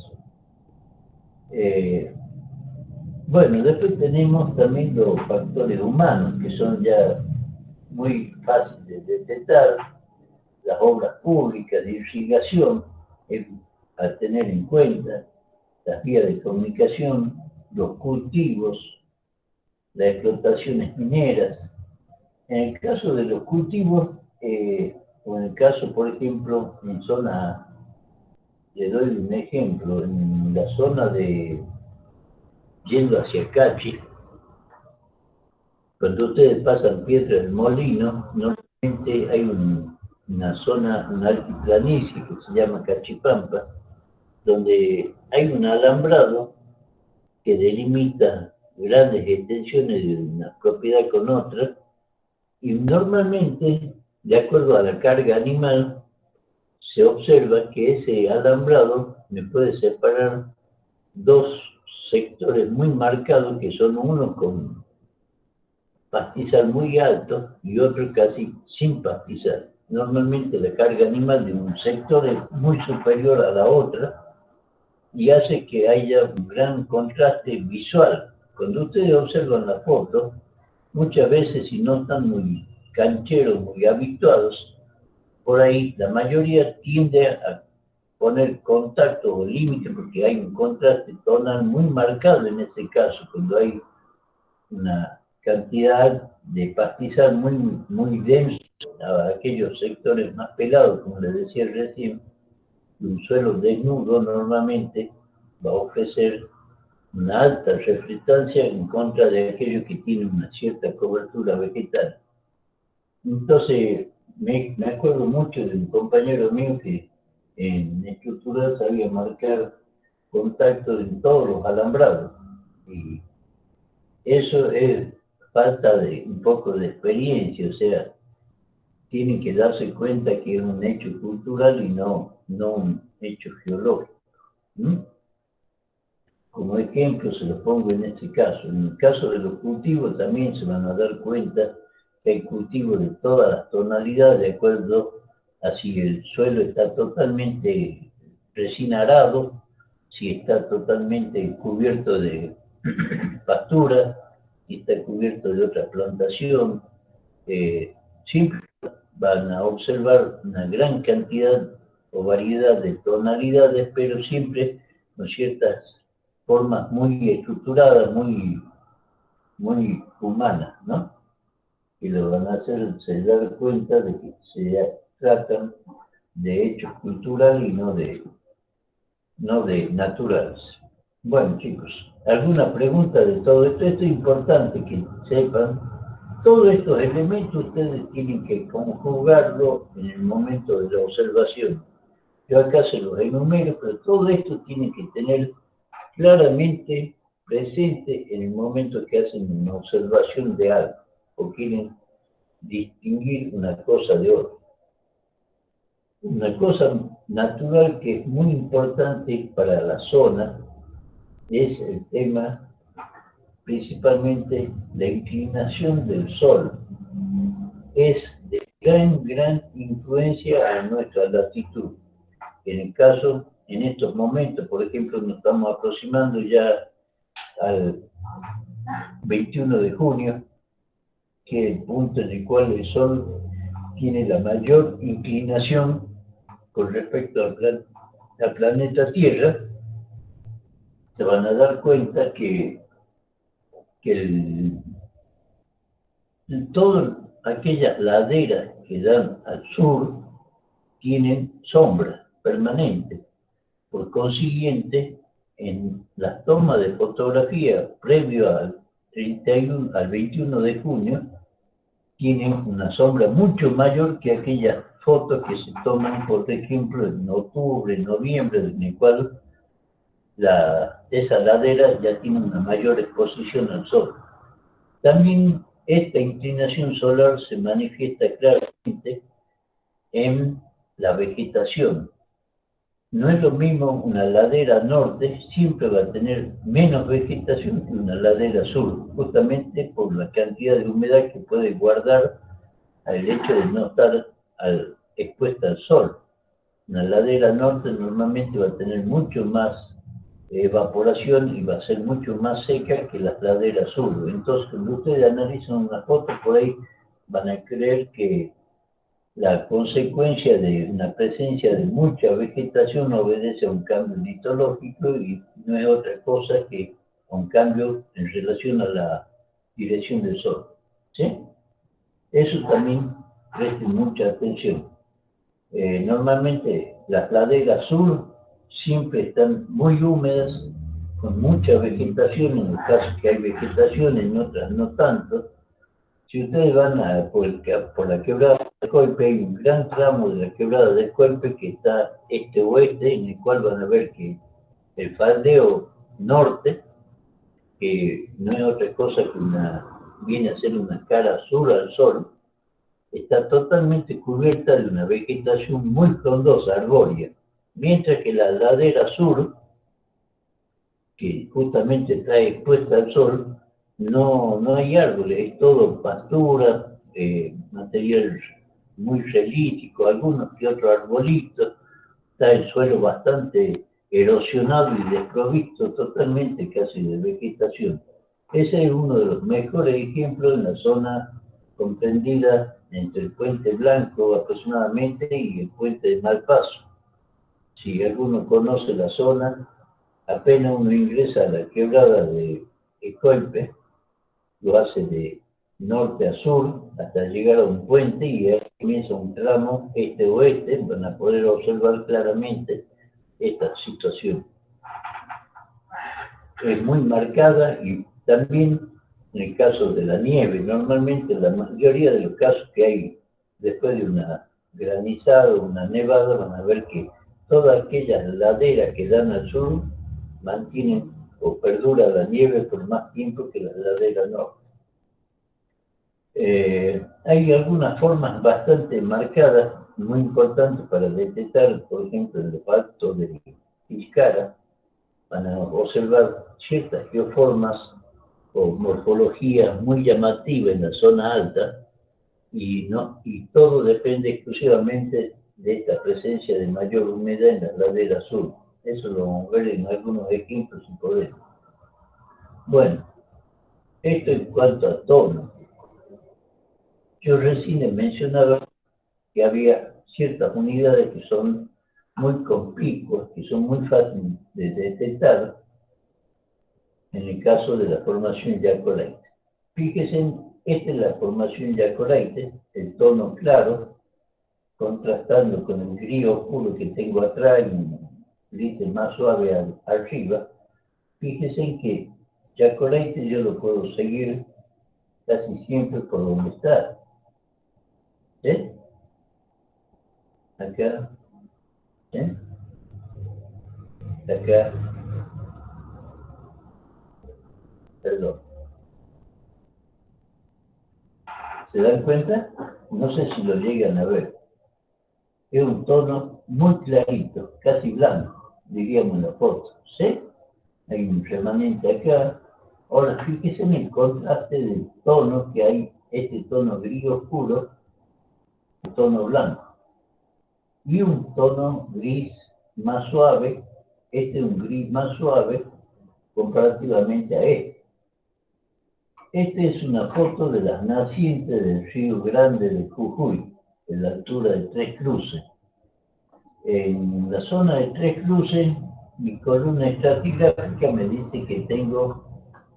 Bueno, después tenemos también los factores humanos, que son ya muy fáciles de detectar. Las obras públicas de irrigación, a tener en cuenta, las vías de comunicación, los cultivos, las explotaciones mineras. En el caso de los cultivos, o en el caso, por ejemplo, en zona, le doy un ejemplo, en la zona de, yendo hacia Cachi, cuando ustedes pasan Piedra del Molino, normalmente hay una zona, una altiplanicie que se llama Cachipampa, donde hay un alambrado que delimita grandes extensiones de una propiedad con otra, y normalmente, de acuerdo a la carga animal, se observa que ese alambrado me puede separar dos sectores muy marcados, que son uno con pastizal muy alto y otro casi sin pastizal. Normalmente la carga animal de un sector es muy superior a la otra y hace que haya un gran contraste visual. Cuando ustedes observan la foto, muchas veces, si no están muy cancheros, muy habituados, por ahí la mayoría tiende a poner contacto o límite, porque hay un contraste tonal muy marcado en ese caso, cuando hay una cantidad de pastizal muy denso a aquellos sectores más pelados, como les decía recién. Un suelo desnudo normalmente va a ofrecer una alta reflectancia en contra de aquello que tiene una cierta cobertura vegetal. Entonces, me acuerdo mucho de un compañero mío que en estructura sabía marcar contacto en todos los alambrados. Y eso es falta de un poco de experiencia, o sea, tienen que darse cuenta que es un hecho cultural y no un hecho geológico. ¿Mm? Como ejemplo se lo pongo en este caso. En el caso de los cultivos también se van a dar cuenta que hay cultivos de todas las tonalidades, de acuerdo a si el suelo está totalmente recién arado, si está totalmente cubierto de pastura, si está cubierto de otra plantación. Siempre van a observar una gran cantidad o variedad de tonalidades, pero siempre con ciertas formas muy estructuradas, muy humanas, ¿no? Y lo van a hacer, se dan cuenta de que se tratan de hechos culturales y no de naturales. Bueno, chicos, ¿alguna pregunta de todo esto? Esto es importante que sepan. Todos estos elementos ustedes tienen que conjugarlo en el momento de la observación. Yo acá se los enumero, pero todo esto tienen que tener claramente presente en el momento que hacen una observación de algo, o quieren distinguir una cosa de otra. Una cosa natural que es muy importante para la zona es el tema, principalmente, la inclinación del sol. Es de gran influencia a nuestra latitud. En el caso, en estos momentos, por ejemplo, nos estamos aproximando ya al 21 de junio, que es el punto en el cual el Sol tiene la mayor inclinación con respecto al planeta Tierra. Se van a dar cuenta que todas aquellas laderas que dan al sur tienen sombra permanente. Por consiguiente, en las tomas de fotografía previo al 21 de junio, tienen una sombra mucho mayor que aquellas fotos que se toman, por ejemplo, en octubre, noviembre, en el cual esa ladera ya tiene una mayor exposición al sol. También esta inclinación solar se manifiesta claramente en la vegetación. No es lo mismo una ladera norte, siempre va a tener menos vegetación que una ladera sur, justamente por la cantidad de humedad que puede guardar al hecho de no estar expuesta al sol. Una ladera norte normalmente va a tener mucho más evaporación y va a ser mucho más seca que las laderas sur. Entonces, cuando ustedes analizan una foto por ahí, van a creer que la consecuencia de una presencia de mucha vegetación obedece a un cambio litológico y no es otra cosa que un cambio en relación a la dirección del sol. ¿Sí? Eso también presten mucha atención. Normalmente las laderas sur siempre están muy húmedas, con mucha vegetación, en el caso que hay vegetación, en otras no tanto. Si ustedes van por la quebrada del Coipe, hay un gran tramo de la quebrada del Coipe que está este-oeste, en el cual van a ver que el faldeo norte, que no es otra cosa que viene a ser una cara sur al sol, está totalmente cubierta de una vegetación muy frondosa, arbórea, mientras que la ladera sur, que justamente está expuesta al sol, no hay árboles, es todo pastura, material muy relítico, algunos que otros arbolitos, está el suelo bastante erosionado y desprovisto totalmente casi de vegetación. Ese es uno de los mejores ejemplos en la zona comprendida entre el Puente Blanco aproximadamente y el Puente de Malpaso. Si alguno conoce la zona, apenas uno ingresa a la quebrada de Coipe, lo hace de norte a sur hasta llegar a un puente y ahí comienza un tramo este-oeste, van a poder observar claramente esta situación. Es muy marcada y también en el caso de la nieve, normalmente la mayoría de los casos que hay después de una granizada o una nevada, van a ver que todas aquellas laderas que dan al sur mantienen o perdura la nieve por más tiempo que las laderas norte. Hay algunas formas bastante marcadas, muy importantes para detectar, por ejemplo, el impacto de Tilcara. Van a observar ciertas geoformas o morfologías muy llamativas en la zona alta y todo depende exclusivamente de esta presencia de mayor humedad en la ladera sur. Eso lo vamos a ver en algunos ejemplos si podemos. Bueno, esto en cuanto a tono. Yo recién mencionaba que había ciertas unidades que son muy conspicuas, que son muy fáciles de detectar en el caso de la formación Yacoraite. Fíjense, esta es la formación Yacoraite, el tono claro, contrastando con el gris oscuro que tengo atrás y un gris más suave arriba. Fíjense que Yacoraite yo lo puedo seguir casi siempre por donde está. ¿Sí? Acá. ¿Sí? Acá. Perdón. ¿Se dan cuenta? No sé si lo llegan a ver. Es un tono muy clarito, casi blanco, diríamos en la foto. ¿Sí? Hay un remanente acá. Ahora fíjense en el contraste del tono que hay, este tono gris oscuro, el tono blanco. Y un tono gris más suave, este es un gris más suave comparativamente a este. Esta es una foto de las nacientes del río Grande de Jujuy, en la altura de Tres Cruces. En la zona de Tres Cruces, mi columna estratigráfica me dice que tengo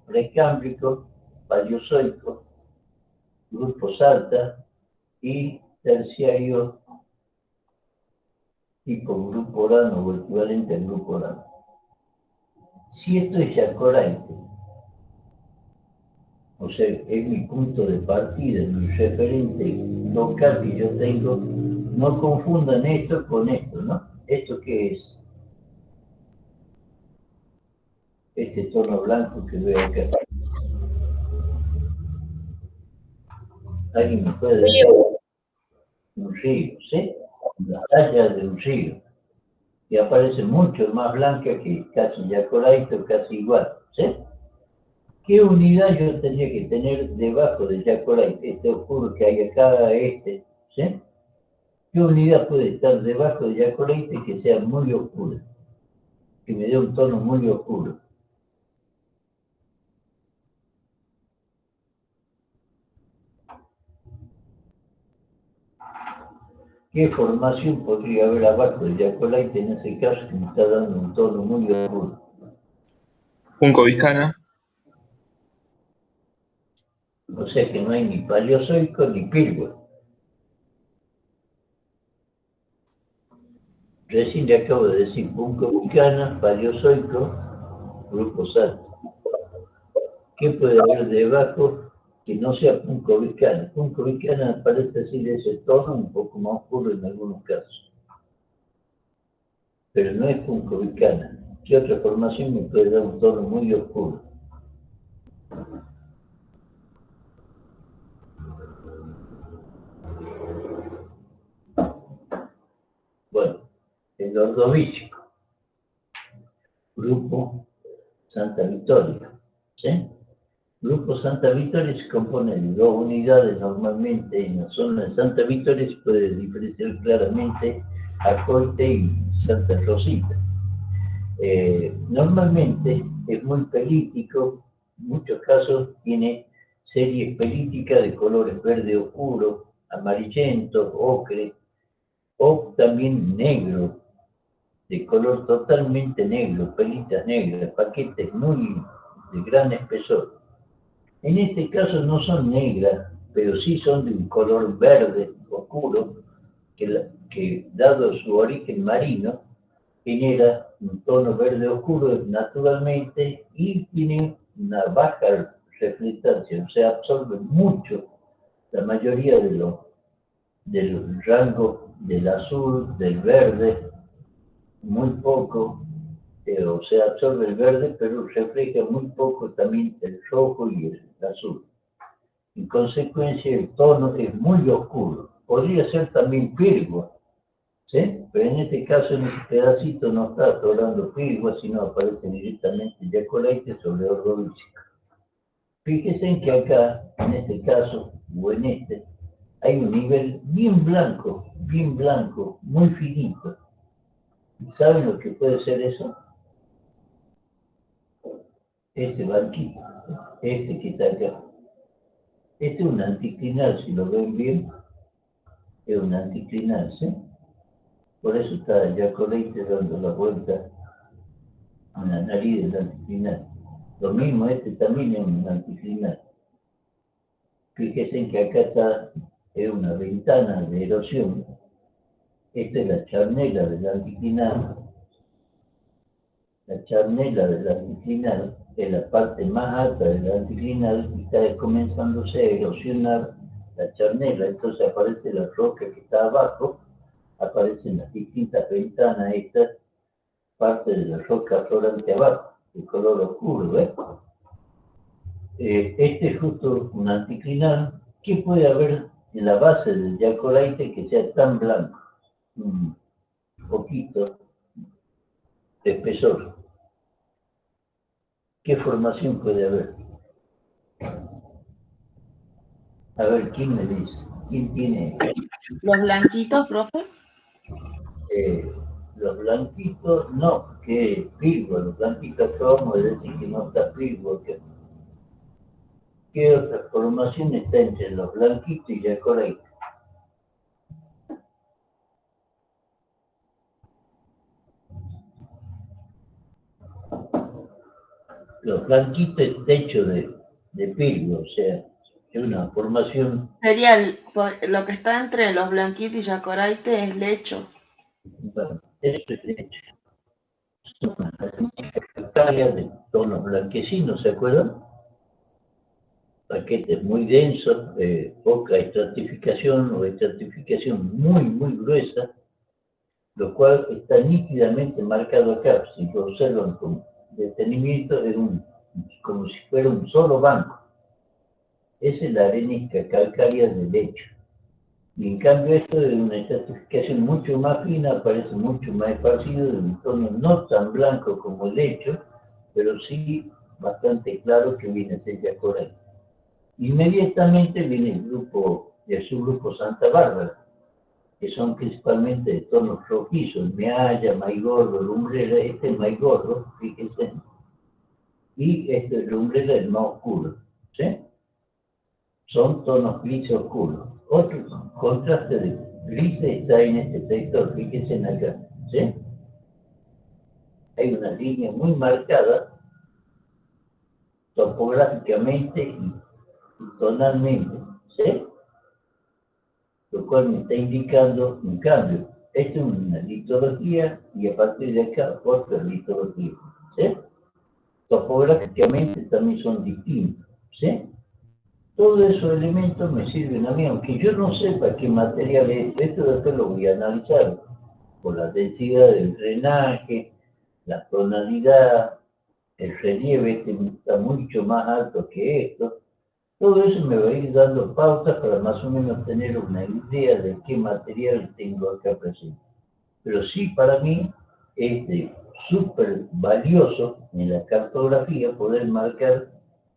precámbrico, paleozoico, grupo Salta y terciario tipo grupo Orano o equivalente al grupo Orano. Si esto es Yacoraite, o sea, es mi punto de partida, mi referente local que yo tengo, no confundan esto con esto, ¿no? ¿Esto qué es? Este tono blanco que veo acá. ¿Alguien me puede decir? Un río, ¿sí? La talla de un río. Y aparece mucho más blanca que casi Yacoraite, casi igual, ¿sí? ¿Qué unidad yo tendría que tener debajo de Yacoraite? Este oscuro que hay acá, ¿sí? ¿Qué unidad puede estar debajo de Yacoraite que sea muy oscura? Que me dé un tono muy oscuro. ¿Qué formación podría haber abajo de Yacoraite en ese caso que me está dando un tono muy oscuro? Puncoviscana. O sea que no hay ni paleozoico ni pirgua. Recién le acabo de decir puncoviscana, paleozoico, grupo SAT. ¿Qué puede haber debajo que no sea puncoviscana? Puncoviscana parece así de ese tono, un poco más oscuro en algunos casos. Pero no es puncoviscana. ¿Qué otra formación me puede dar un tono muy oscuro? Bueno, el ordovícico, grupo Santa Victoria, ¿sí? Grupo Santa Victoria se compone de dos unidades normalmente. En la zona de Santa Victoria se puede diferenciar claramente Acoite y Santa Rosita. Normalmente es muy pelítico, en muchos casos tiene series pelíticas de colores verde oscuro, amarillento, ocre, o también negro, de color totalmente negro, pelitas negras, paquetes muy de gran espesor. En este caso no son negras, pero sí son de un color verde oscuro, que dado su origen marino, genera un tono verde oscuro naturalmente y tiene una baja reflectancia, o sea, absorbe mucho la mayoría del rango del azul, del verde, muy poco, o sea, absorbe el verde, pero refleja muy poco también el rojo y el azul. En consecuencia, el tono es muy oscuro. Podría ser también pirgua, ¿sí? Pero en este caso, en este pedacito no está atorando pirgua, sino aparece directamente Yacoleite sobre ordovícico. Fíjense en que acá, en este caso, o en este, hay un nivel bien blanco, muy finito. ¿Saben lo que puede ser eso? Ese banquito, este que está acá. Este es un anticlinal, si lo ven bien, es un anticlinal, ¿sí? Por eso está Yacoleite dando la vuelta a la nariz del anticlinal. Lo mismo, este también es un anticlinal. Fíjense en que acá está una ventana de erosión. Esta es la charnela del anticlinal. La charnela del anticlinal es la parte más alta del anticlinal y está comenzándose a erosionar la charnela. Entonces aparece la roca que está abajo, aparecen las distintas ventanas, estas parte de la roca florante abajo, de color oscuro, ¿ves? Este es justo un anticlinal. ¿Qué puede haber en la base del Yacoleite que sea tan blanco? Un poquito de espesor. ¿Qué formación puede haber? A ver, ¿quién me dice? ¿Quién tiene? Los blanquitos, profe. Los blanquitos, no, que pirgua, los blanquitos acabamos de decir que no está pirgua. ¿Qué otra formación está entre los blanquitos y Yacoleite? Los blanquitos está hecho de pirgua, o sea, es una formación. Sería lo que está entre los blanquitos y Yacoraite es lecho. Bueno, eso es hecho. Son calcáreas de tonos blanquecinos, ¿se acuerdan? Paquetes muy densos, poca estratificación o estratificación muy gruesa, lo cual está nítidamente marcado acá. Si lo observan con detenimiento, es como si fuera un solo banco. Esa es la arenisca calcárea del lecho. Y en cambio esto es una estratificación mucho más fina, aparece mucho más esparcido, de un tono no tan blanco como el lecho, pero sí bastante claro que viene a ser Yacoleite. Inmediatamente viene el subgrupo Santa Bárbara, que son principalmente de tonos rojizos, mealla, maigorro, lumbrera. Este es maigorro, fíjense, y este es lumbrera, el más oscuro, ¿sí? Son tonos grises oscuros. Otro contraste de grises está en este sector, fíjense acá, ¿sí? Hay una línea muy marcada topográficamente y tonalmente, ¿sí? Lo cual me está indicando un cambio. Esta es una litología y a partir de acá otra litología, ¿sí? Topográficamente también son distintos, ¿sí? Todos esos elementos me sirven a mí, aunque yo no sepa qué material es, esto después lo voy a analizar, por la densidad del drenaje, la tonalidad, el relieve que está mucho más alto que esto. Todo eso me va a ir dando pautas para más o menos tener una idea de qué material tengo acá presente. Pero sí, para mí es súper valioso en la cartografía poder marcar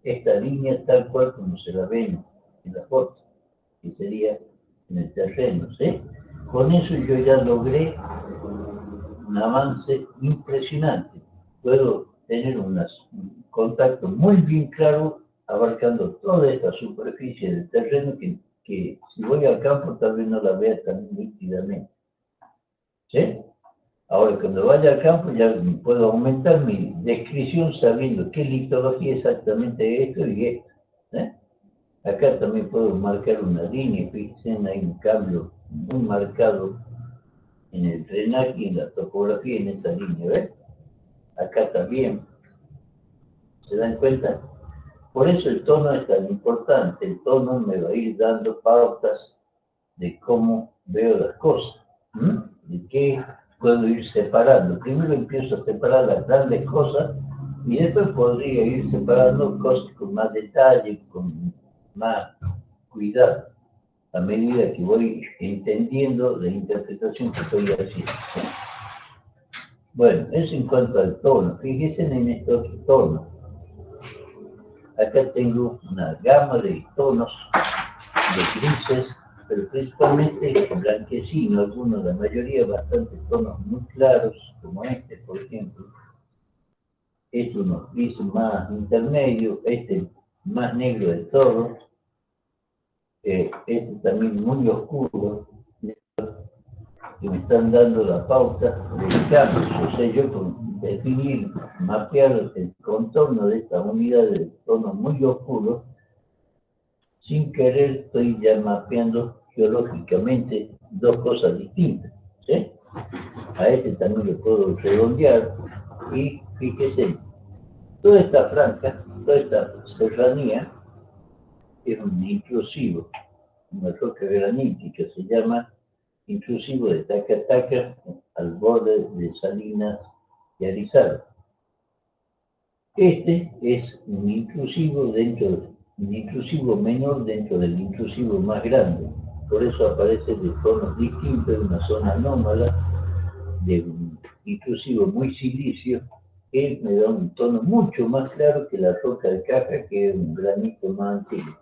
esta línea tal cual como se la ven en la foto, que sería en el terreno, ¿sí? Con eso yo ya logré un avance impresionante. Puedo tener un contacto muy bien claro abarcando toda esta superficie del terreno que si voy al campo tal vez no la vea tan nítidamente. ¿Sí? Ahora, cuando vaya al campo ya puedo aumentar mi descripción sabiendo qué litología exactamente es esto y esto. ¿Eh? Acá también puedo marcar una línea, fíjense, hay un cambio muy marcado en el drenaje y en la topografía en esa línea, ¿ves? Acá también, ¿se dan cuenta? Por eso el tono es tan importante, el tono me va a ir dando pautas de cómo veo las cosas, de qué puedo ir separando. Primero empiezo a separar las grandes cosas y después podría ir separando cosas con más detalle, con más cuidado, a medida que voy entendiendo la interpretación que estoy haciendo. Bueno, eso en cuanto al tono. Fíjense en estos tonos. Acá tengo una gama de tonos de grises, pero principalmente blanquecino, algunos, la mayoría, bastante tonos muy claros, como este, por ejemplo. Este unos grises más intermedios, este más negro de todo, este también muy oscuro, que me están dando la pauta del cambio. O sea, yo con definir, mapear el contorno de esta unidad de tonos muy oscuros, sin querer estoy ya mapeando geológicamente dos cosas distintas, ¿sí? A este también lo puedo redondear y fíjese, toda esta franja, toda esta serranía es un intrusivo, una roca granítica, se llama intrusivo de Tacataca al borde de Salinas y Arizaro. Este es un intrusivo un intrusivo menor dentro del intrusivo más grande. Por eso aparece de tonos distintos en una zona anómala, de un intrusivo muy silicio, que me da un tono mucho más claro que la roca de Caja, que es un granito más antiguo.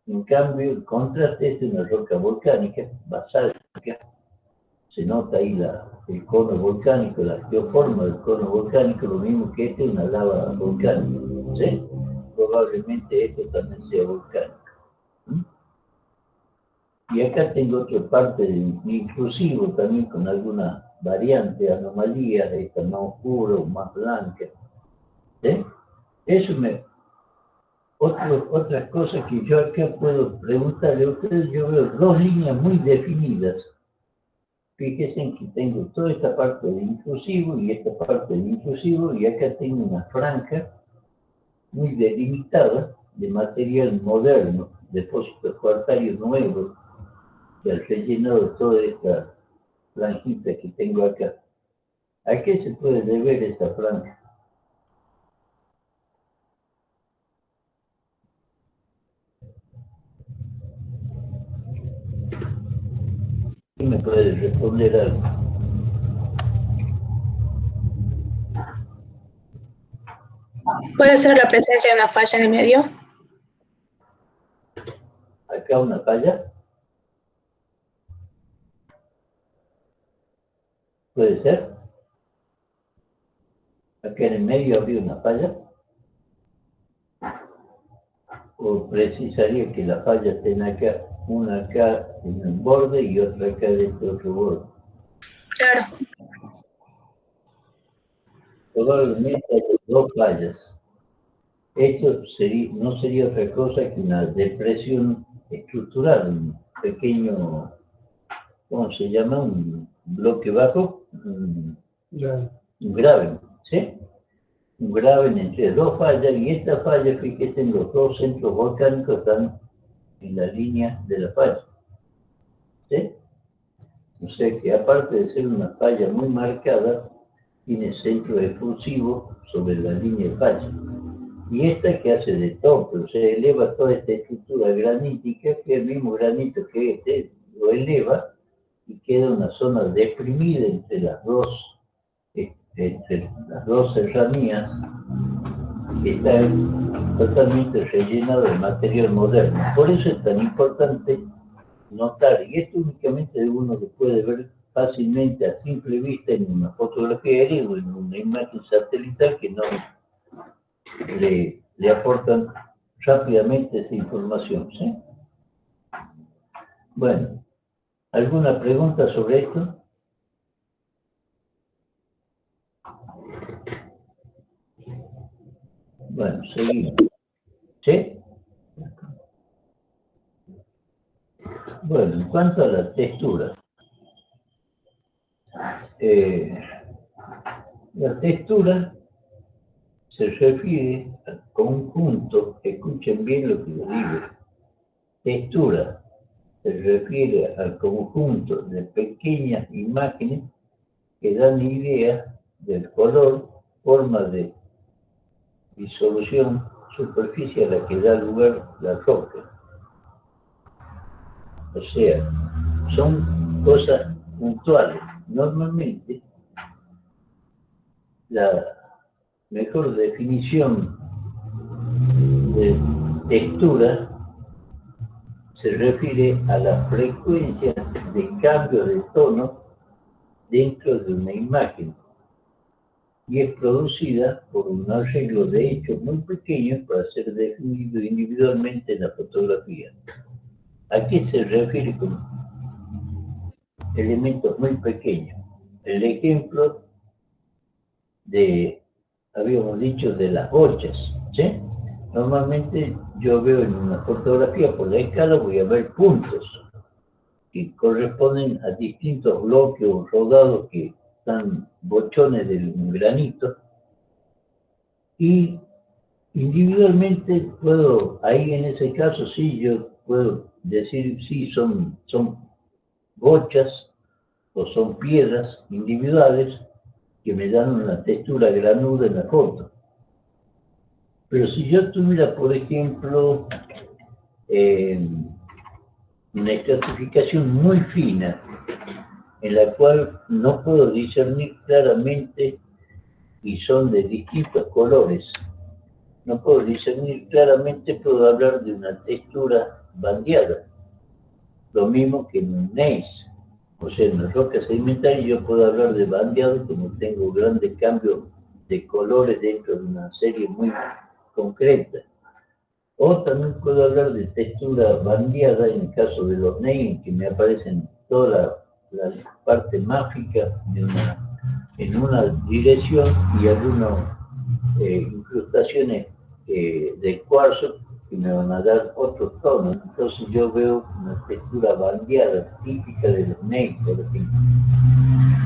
En cambio, el contraste es una roca volcánica, basáltica. Se nota ahí el cono volcánico, la geoforma del cono volcánico, lo mismo que este es una lava volcánica, ¿sí? Probablemente esto también sea volcánico. Y acá tengo otra parte de intrusivo también con alguna variante, anomalía, esta más oscura o más blanca, ¿sí? Eso otras cosas que yo acá puedo preguntarle a ustedes, yo veo dos líneas muy definidas. Fíjense en que tengo toda esta parte de intrusivo y esta parte de intrusivo, y acá tengo una franja muy delimitada de material moderno, depósitos cuartarios nuevos, que han rellenado toda esta franjita que tengo acá. ¿A qué se puede deber esta franja? ¿Quién me puede responder algo? ¿Puede ser la presencia de una falla en el medio? Acá una falla. ¿Puede ser? Acá en el medio habría una falla. ¿O precisaría que la falla estén acá, una acá en un borde y otra acá de este otro borde? Claro. Probablemente hay dos fallas. Esto no sería otra cosa que una depresión estructural, un pequeño, ¿cómo se llama? Un bloque bajo, un graben, ¿sí? Un graben entre dos fallas, y esta falla, fíjese, en los dos centros volcánicos están en la línea de la falla, ¿sí? O sea que aparte de ser una falla muy marcada, tiene centro efusivo sobre la línea de falla. Y esta que hace de tope, o sea, eleva toda esta estructura granítica, que es el mismo granito que este, lo eleva y queda una zona deprimida entre las dos serranías, que está totalmente rellenado de material moderno. Por eso es tan importante notar, y esto únicamente uno lo puede ver fácilmente a simple vista en una fotografía aérea o en una imagen satelital que no le aportan rápidamente esa información, ¿sí? Bueno, ¿alguna pregunta sobre esto? Bueno, seguimos. ¿Sí? Bueno, en cuanto a la textura, la textura se refiere al conjunto, escuchen bien lo que les digo, textura se refiere al conjunto de pequeñas imágenes que dan idea del color, forma de disolución, superficie a la que da lugar la roca. O sea, son cosas puntuales. Normalmente, la mejor definición de textura se refiere a la frecuencia de cambio de tono dentro de una imagen y es producida por un arreglo de hechos muy pequeños para ser definido individualmente en la fotografía. ¿A qué se refiere con elementos muy pequeños? El ejemplo habíamos dicho, de las bochas, ¿sí? Normalmente yo veo en una fotografía por la escala, voy a ver puntos que corresponden a distintos bloques o rodados que están bochones del granito, y individualmente puedo, ahí en ese caso sí, yo puedo decir sí, son bochas o son piedras individuales que me dan una textura granuda en la foto. Pero si yo tuviera, por ejemplo, una estratificación muy fina, en la cual no puedo discernir claramente y son de distintos colores, no puedo discernir claramente, puedo hablar de una textura bandeada, lo mismo que en un gneiss. O sea, en las rocas sedimentarias yo puedo hablar de bandeado como tengo grandes cambios de colores dentro de una serie muy concreta. O también puedo hablar de textura bandeada en el caso de los gneiss, que me aparecen toda la parte máfica en una dirección y algunas incrustaciones de cuarzo que me van a dar otros tonos. Entonces yo veo una textura bandeada típica de los gneiss, por ejemplo.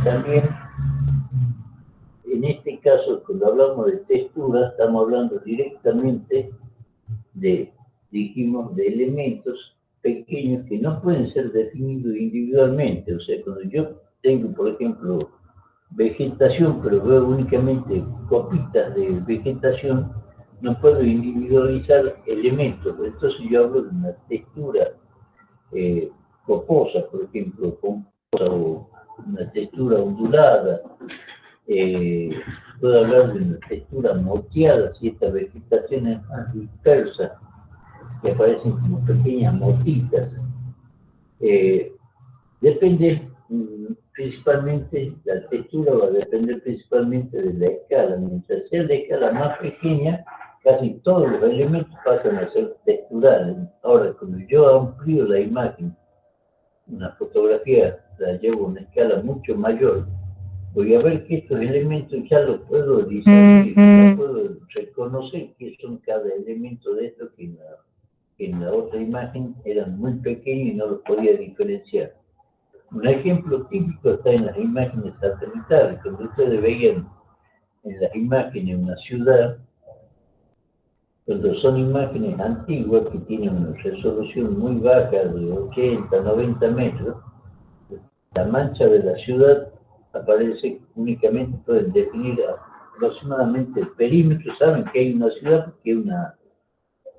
También, en este caso, cuando hablamos de textura, estamos hablando directamente dijimos, de elementos pequeños que no pueden ser definidos individualmente. O sea, cuando yo tengo, por ejemplo, vegetación, pero veo únicamente copitas de vegetación, no puedo individualizar elementos. Entonces yo hablo de una textura coposa, por ejemplo, composa, o una textura ondulada. Puedo hablar de una textura moteada, si esta vegetación es más dispersa, que aparecen como pequeñas motitas. Depende principalmente, la textura va a depender principalmente de la escala. Mientras sea la escala más pequeña, casi todos los elementos pasan a ser texturales. Ahora, cuando yo amplío la imagen, una fotografía la llevo a una escala mucho mayor, voy a ver que estos elementos ya los puedo discernir, ya puedo reconocer que son cada elemento de estos que en la otra imagen eran muy pequeños y no los podía diferenciar. Un ejemplo típico está en las imágenes satelitales. Cuando ustedes veían en las imágenes una ciudad, cuando son imágenes antiguas que tienen una resolución muy baja de 80, 90 metros, la mancha de la ciudad aparece únicamente, pueden definir aproximadamente el perímetro, saben que hay una ciudad porque hay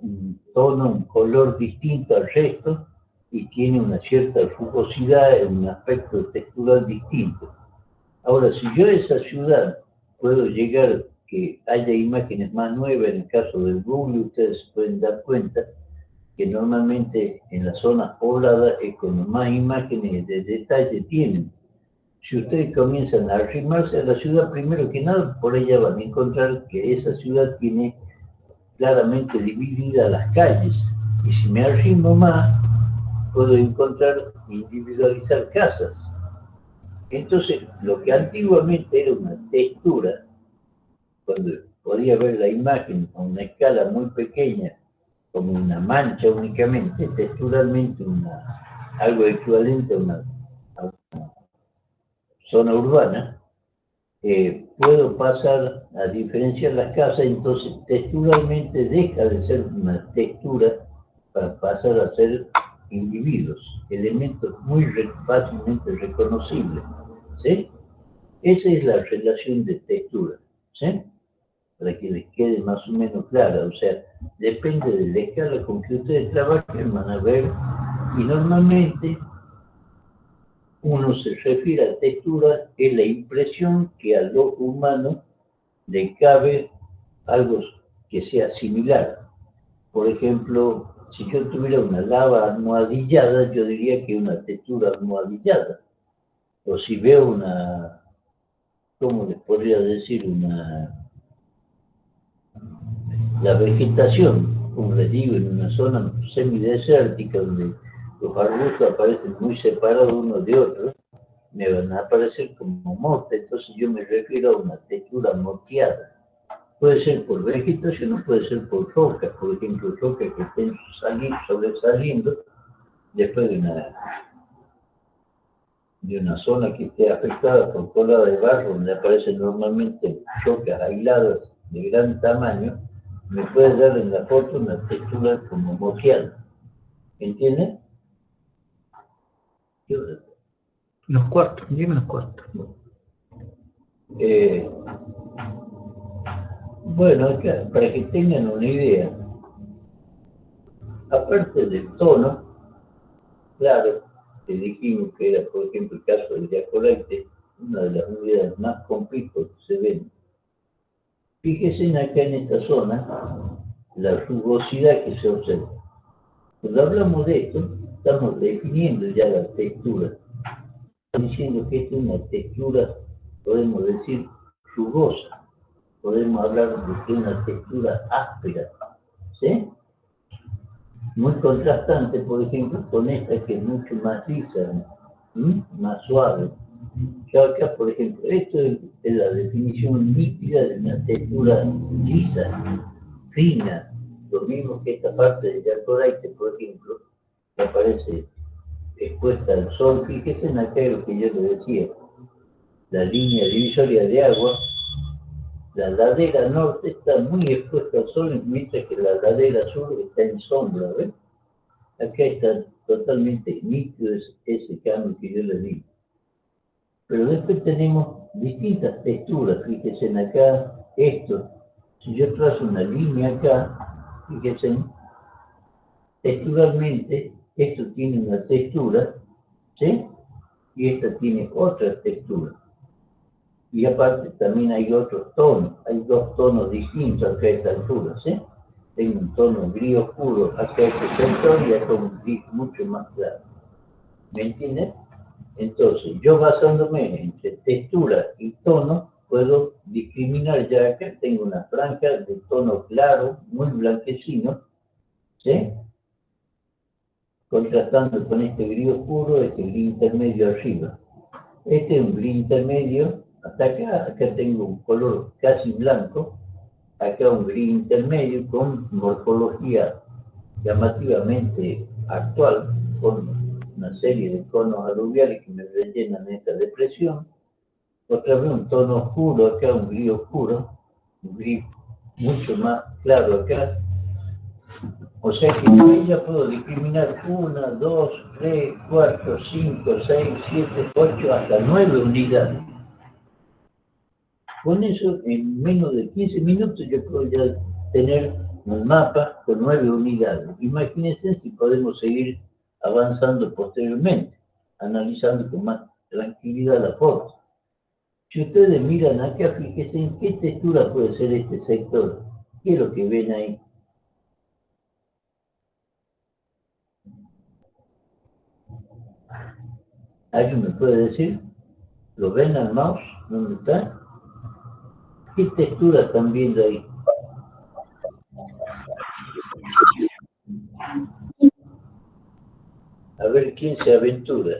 un tono, un color distinto al resto y tiene una cierta rugosidad, un aspecto textural distinto. Ahora, si yo a esa ciudad puedo llegar, que haya imágenes más nuevas, en el caso del Google, ustedes se pueden dar cuenta que normalmente en las zonas pobladas es cuando más imágenes de detalle tienen. Si ustedes comienzan a arrimarse a la ciudad, primero que nada, por ella van a encontrar que esa ciudad tiene claramente divididas las calles. Y si me arrimo más, puedo encontrar, individualizar casas. Entonces, lo que antiguamente era una textura, cuando podía ver la imagen a una escala muy pequeña, como una mancha únicamente, texturalmente algo equivalente a una zona urbana, puedo pasar a diferenciar las casas, entonces texturalmente deja de ser una textura para pasar a ser individuos, elementos muy fácilmente reconocibles, ¿sí? Esa es la relación de textura, ¿sí? Para que les quede más o menos clara, o sea, depende de la escala con que ustedes trabajen, van a ver, y normalmente uno se refiere a textura, es la impresión que al ojo humano le cabe algo que sea similar. Por ejemplo, si yo tuviera una lava almohadillada, yo diría que es una textura almohadillada. O si veo una, ¿cómo les podría decir? La vegetación, como les digo, en una zona semidesértica donde los arbustos aparecen muy separados unos de otros, me van a aparecer como mote, entonces yo me refiero a una textura moteada. Puede ser por vegetación o puede ser por rocas, por ejemplo, rocas que estén sobresaliendo después de una zona que esté afectada por colada de barro, donde aparecen normalmente rocas aisladas de gran tamaño, me puede dar en la foto una textura como moteada. ¿Entienden? Los cuartos, dime los cuartos. Bueno, acá, para que tengan una idea, aparte del tono, claro, que dijimos que era, por ejemplo, el caso del diacorite, una de las unidades más complejas que se ven. Fíjense acá en esta zona la rugosidad que se observa. Cuando hablamos de esto, estamos definiendo ya la textura. Estamos diciendo que esta es una textura, podemos decir, rugosa. Podemos hablar de que es una textura áspera, ¿sí? Muy contrastante, por ejemplo, con esta que es mucho más lisa, más suave. Yo acá, por ejemplo, esto es la definición nítida de una textura lisa, fina, lo mismo que esta parte de diacorite, por ejemplo, que aparece expuesta al sol. Fíjense en aquello que yo les decía, la línea divisoria de agua, la ladera norte está muy expuesta al sol, mientras que la ladera sur está en sombra, ¿ven? Acá está totalmente nítido ese cambio que yo les digo. Pero después tenemos distintas texturas, fíjense en acá, esto, si yo trazo una línea acá, fíjense, texturalmente, esto tiene una textura, ¿sí? Y esta tiene otra textura. Y aparte también hay otros tonos, hay dos tonos distintos acá a esta altura, ¿sí? Tengo un tono gris oscuro acá este sector y acá un gris mucho más claro. ¿Me entienden? Entonces, yo basándome entre textura y tono, puedo discriminar ya acá, tengo una franja de tono claro, muy blanquecino, ¿sí? Contrastando con este gris oscuro, este gris intermedio arriba. Este es un gris intermedio Hasta acá tengo un color casi blanco, acá un gris intermedio con morfología llamativamente actual, con una serie de conos aluviales que me rellenan esta depresión. Otra vez un tono oscuro acá, un gris oscuro, un gris mucho más claro acá. O sea que yo ya puedo discriminar 1, 2, 3, 4, 5, 6, 7, 8, hasta 9 unidades. Con eso, en menos de 15 minutos, yo puedo ya tener un mapa con 9 unidades. Imagínense si podemos seguir avanzando posteriormente, analizando con más tranquilidad la foto. Si ustedes miran acá, fíjense en qué textura puede ser este sector. ¿Qué es lo que ven ahí? ¿Alguien me puede decir? ¿Lo ven al mouse? ¿Dónde está? ¿Qué textura están viendo ahí? A ver quién se aventura.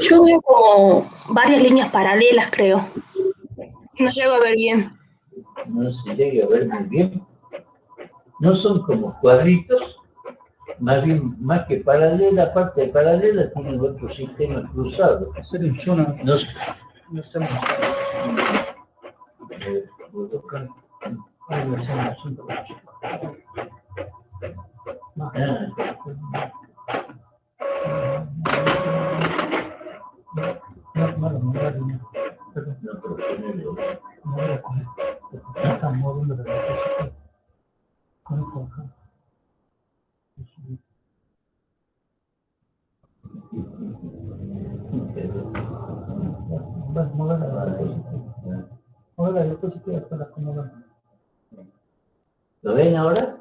Yo veo como varias líneas paralelas, creo. No llego a ver bien. No se llega a ver muy bien. No son como cuadritos, más bien, más que paralela, aparte de paralela, tienen otro sistema cruzado. Hacer un chono. No sé. No hacemos. Ahí lo hacemos 5. Están moviendo la cosa. Con esto acá. ¿Lo ven ahora?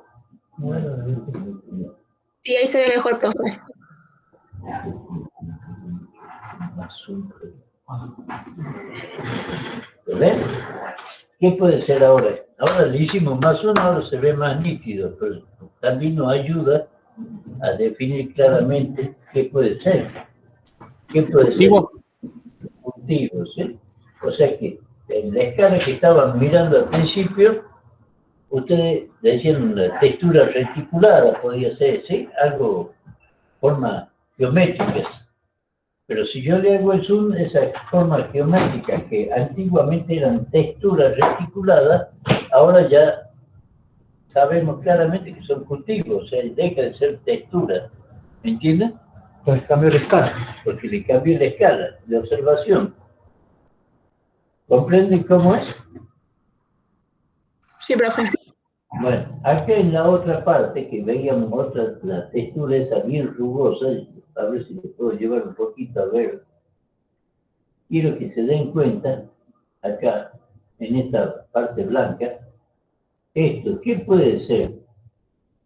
Sí, ahí se ve mejor, profe. ¿Lo ven? ¿Qué puede ser ahora? Ahora le hicimos más uno, ahora se ve más nítido, pero también nos ayuda a definir claramente qué puede ser. ¿Qué puede ser? Cultivos, ¿sí? O sea que en la escala que estaban mirando al principio, ustedes decían una textura reticulada, podía ser, ¿sí? Algo, formas geométricas. Pero si yo le hago el zoom, esas formas geométricas que antiguamente eran texturas reticuladas, ahora ya sabemos claramente que son cultivos, o sea, deja de ser textura. ¿Me entienden? Pues cambio de escala. Porque le cambié la escala de observación. ¿Comprenden cómo es? Sí, profe. Bueno, acá en la otra parte que veíamos la textura esa bien rugosa, a ver si le puedo llevar un poquito a ver. Quiero que se den cuenta, acá, en esta parte blanca, esto, ¿qué puede ser?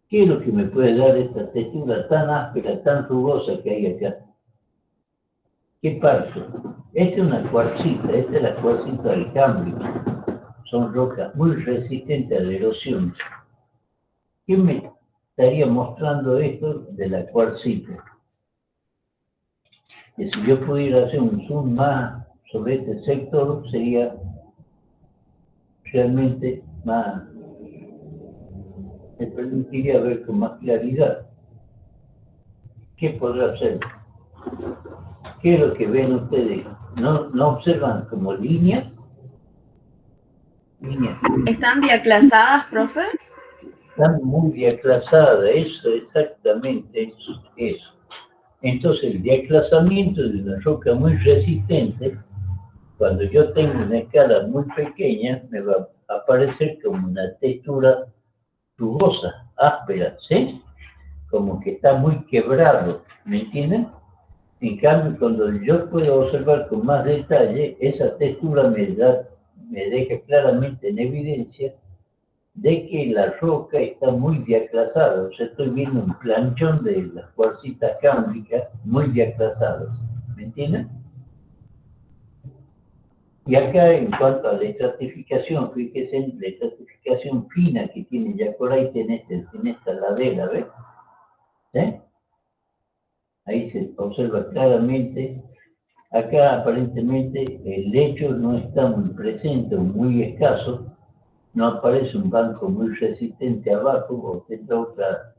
¿Qué es lo que me puede dar esta textura tan áspera, tan rugosa que hay acá? ¿Qué parte? Esta es una cuarcita, esta es la cuarcita del cambio. Son rocas muy resistentes a la erosión. ¿Qué me estaría mostrando esto de la cuarcita? Que si yo pudiera hacer un zoom más sobre este sector, sería realmente más, me permitiría ver con más claridad. ¿Qué podrá ser? ¿Qué es lo que ven ustedes? ¿No observan como líneas? Líneas. ¿Están diaclasadas, profe? Están muy diaclasadas, eso, exactamente eso. Entonces el diaclasamiento de una roca muy resistente, cuando yo tengo una escala muy pequeña, me va a aparecer como una textura rugosa, áspera, ¿sí? Como que está muy quebrado, ¿me entienden? En cambio, cuando yo puedo observar con más detalle, esa textura me deja claramente en evidencia de que la roca está muy diaclasada. O sea, estoy viendo un planchón de las cuarcitas cámbricas muy diaclasadas. ¿Me entienden? Y acá, en cuanto a la estratificación, fíjense en la estratificación fina que tiene Yacoraite en esta ladera, ¿ves? ¿Eh? Ahí se observa claramente. Acá aparentemente el lecho no está muy presente o muy escaso, no aparece un banco muy resistente abajo o tendrá otra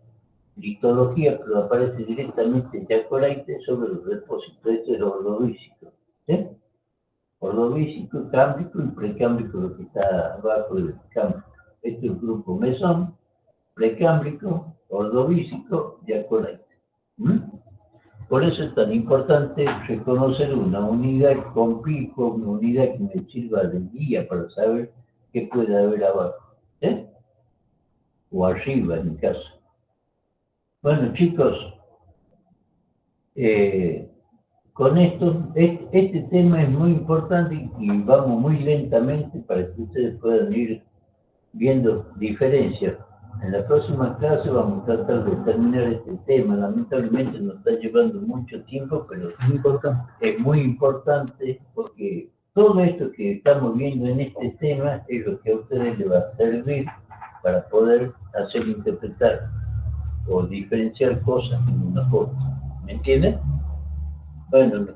litología, pero aparece directamente yacoraite sobre los depósitos. Esto es ordovícico. ¿Sí? Ordovícico, cámbrico y precámbrico, lo que está abajo del cámbrico. Este es el grupo mesón, precámbrico, ordovícico, yacoraite. ¿Mm? Por eso es tan importante reconocer una unidad con pico, una unidad que me sirva de guía para saber qué puede haber abajo. ¿Eh? O arriba, en mi caso. Bueno, chicos, con esto, este tema es muy importante y vamos muy lentamente para que ustedes puedan ir viendo diferencias. En la próxima clase vamos a tratar de terminar este tema. Lamentablemente nos está llevando mucho tiempo, pero es muy importante porque todo esto que estamos viendo en este tema es lo que a ustedes les va a servir para poder hacer interpretar o diferenciar cosas en una forma. ¿Me entienden? Bueno,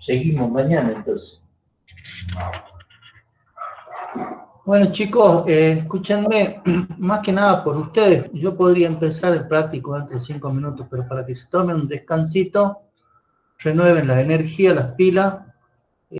seguimos mañana entonces. Bueno, chicos, escúchenme, más que nada por ustedes. Yo podría empezar el práctico dentro de 5 minutos, pero para que se tomen un descansito, renueven la energía, las pilas,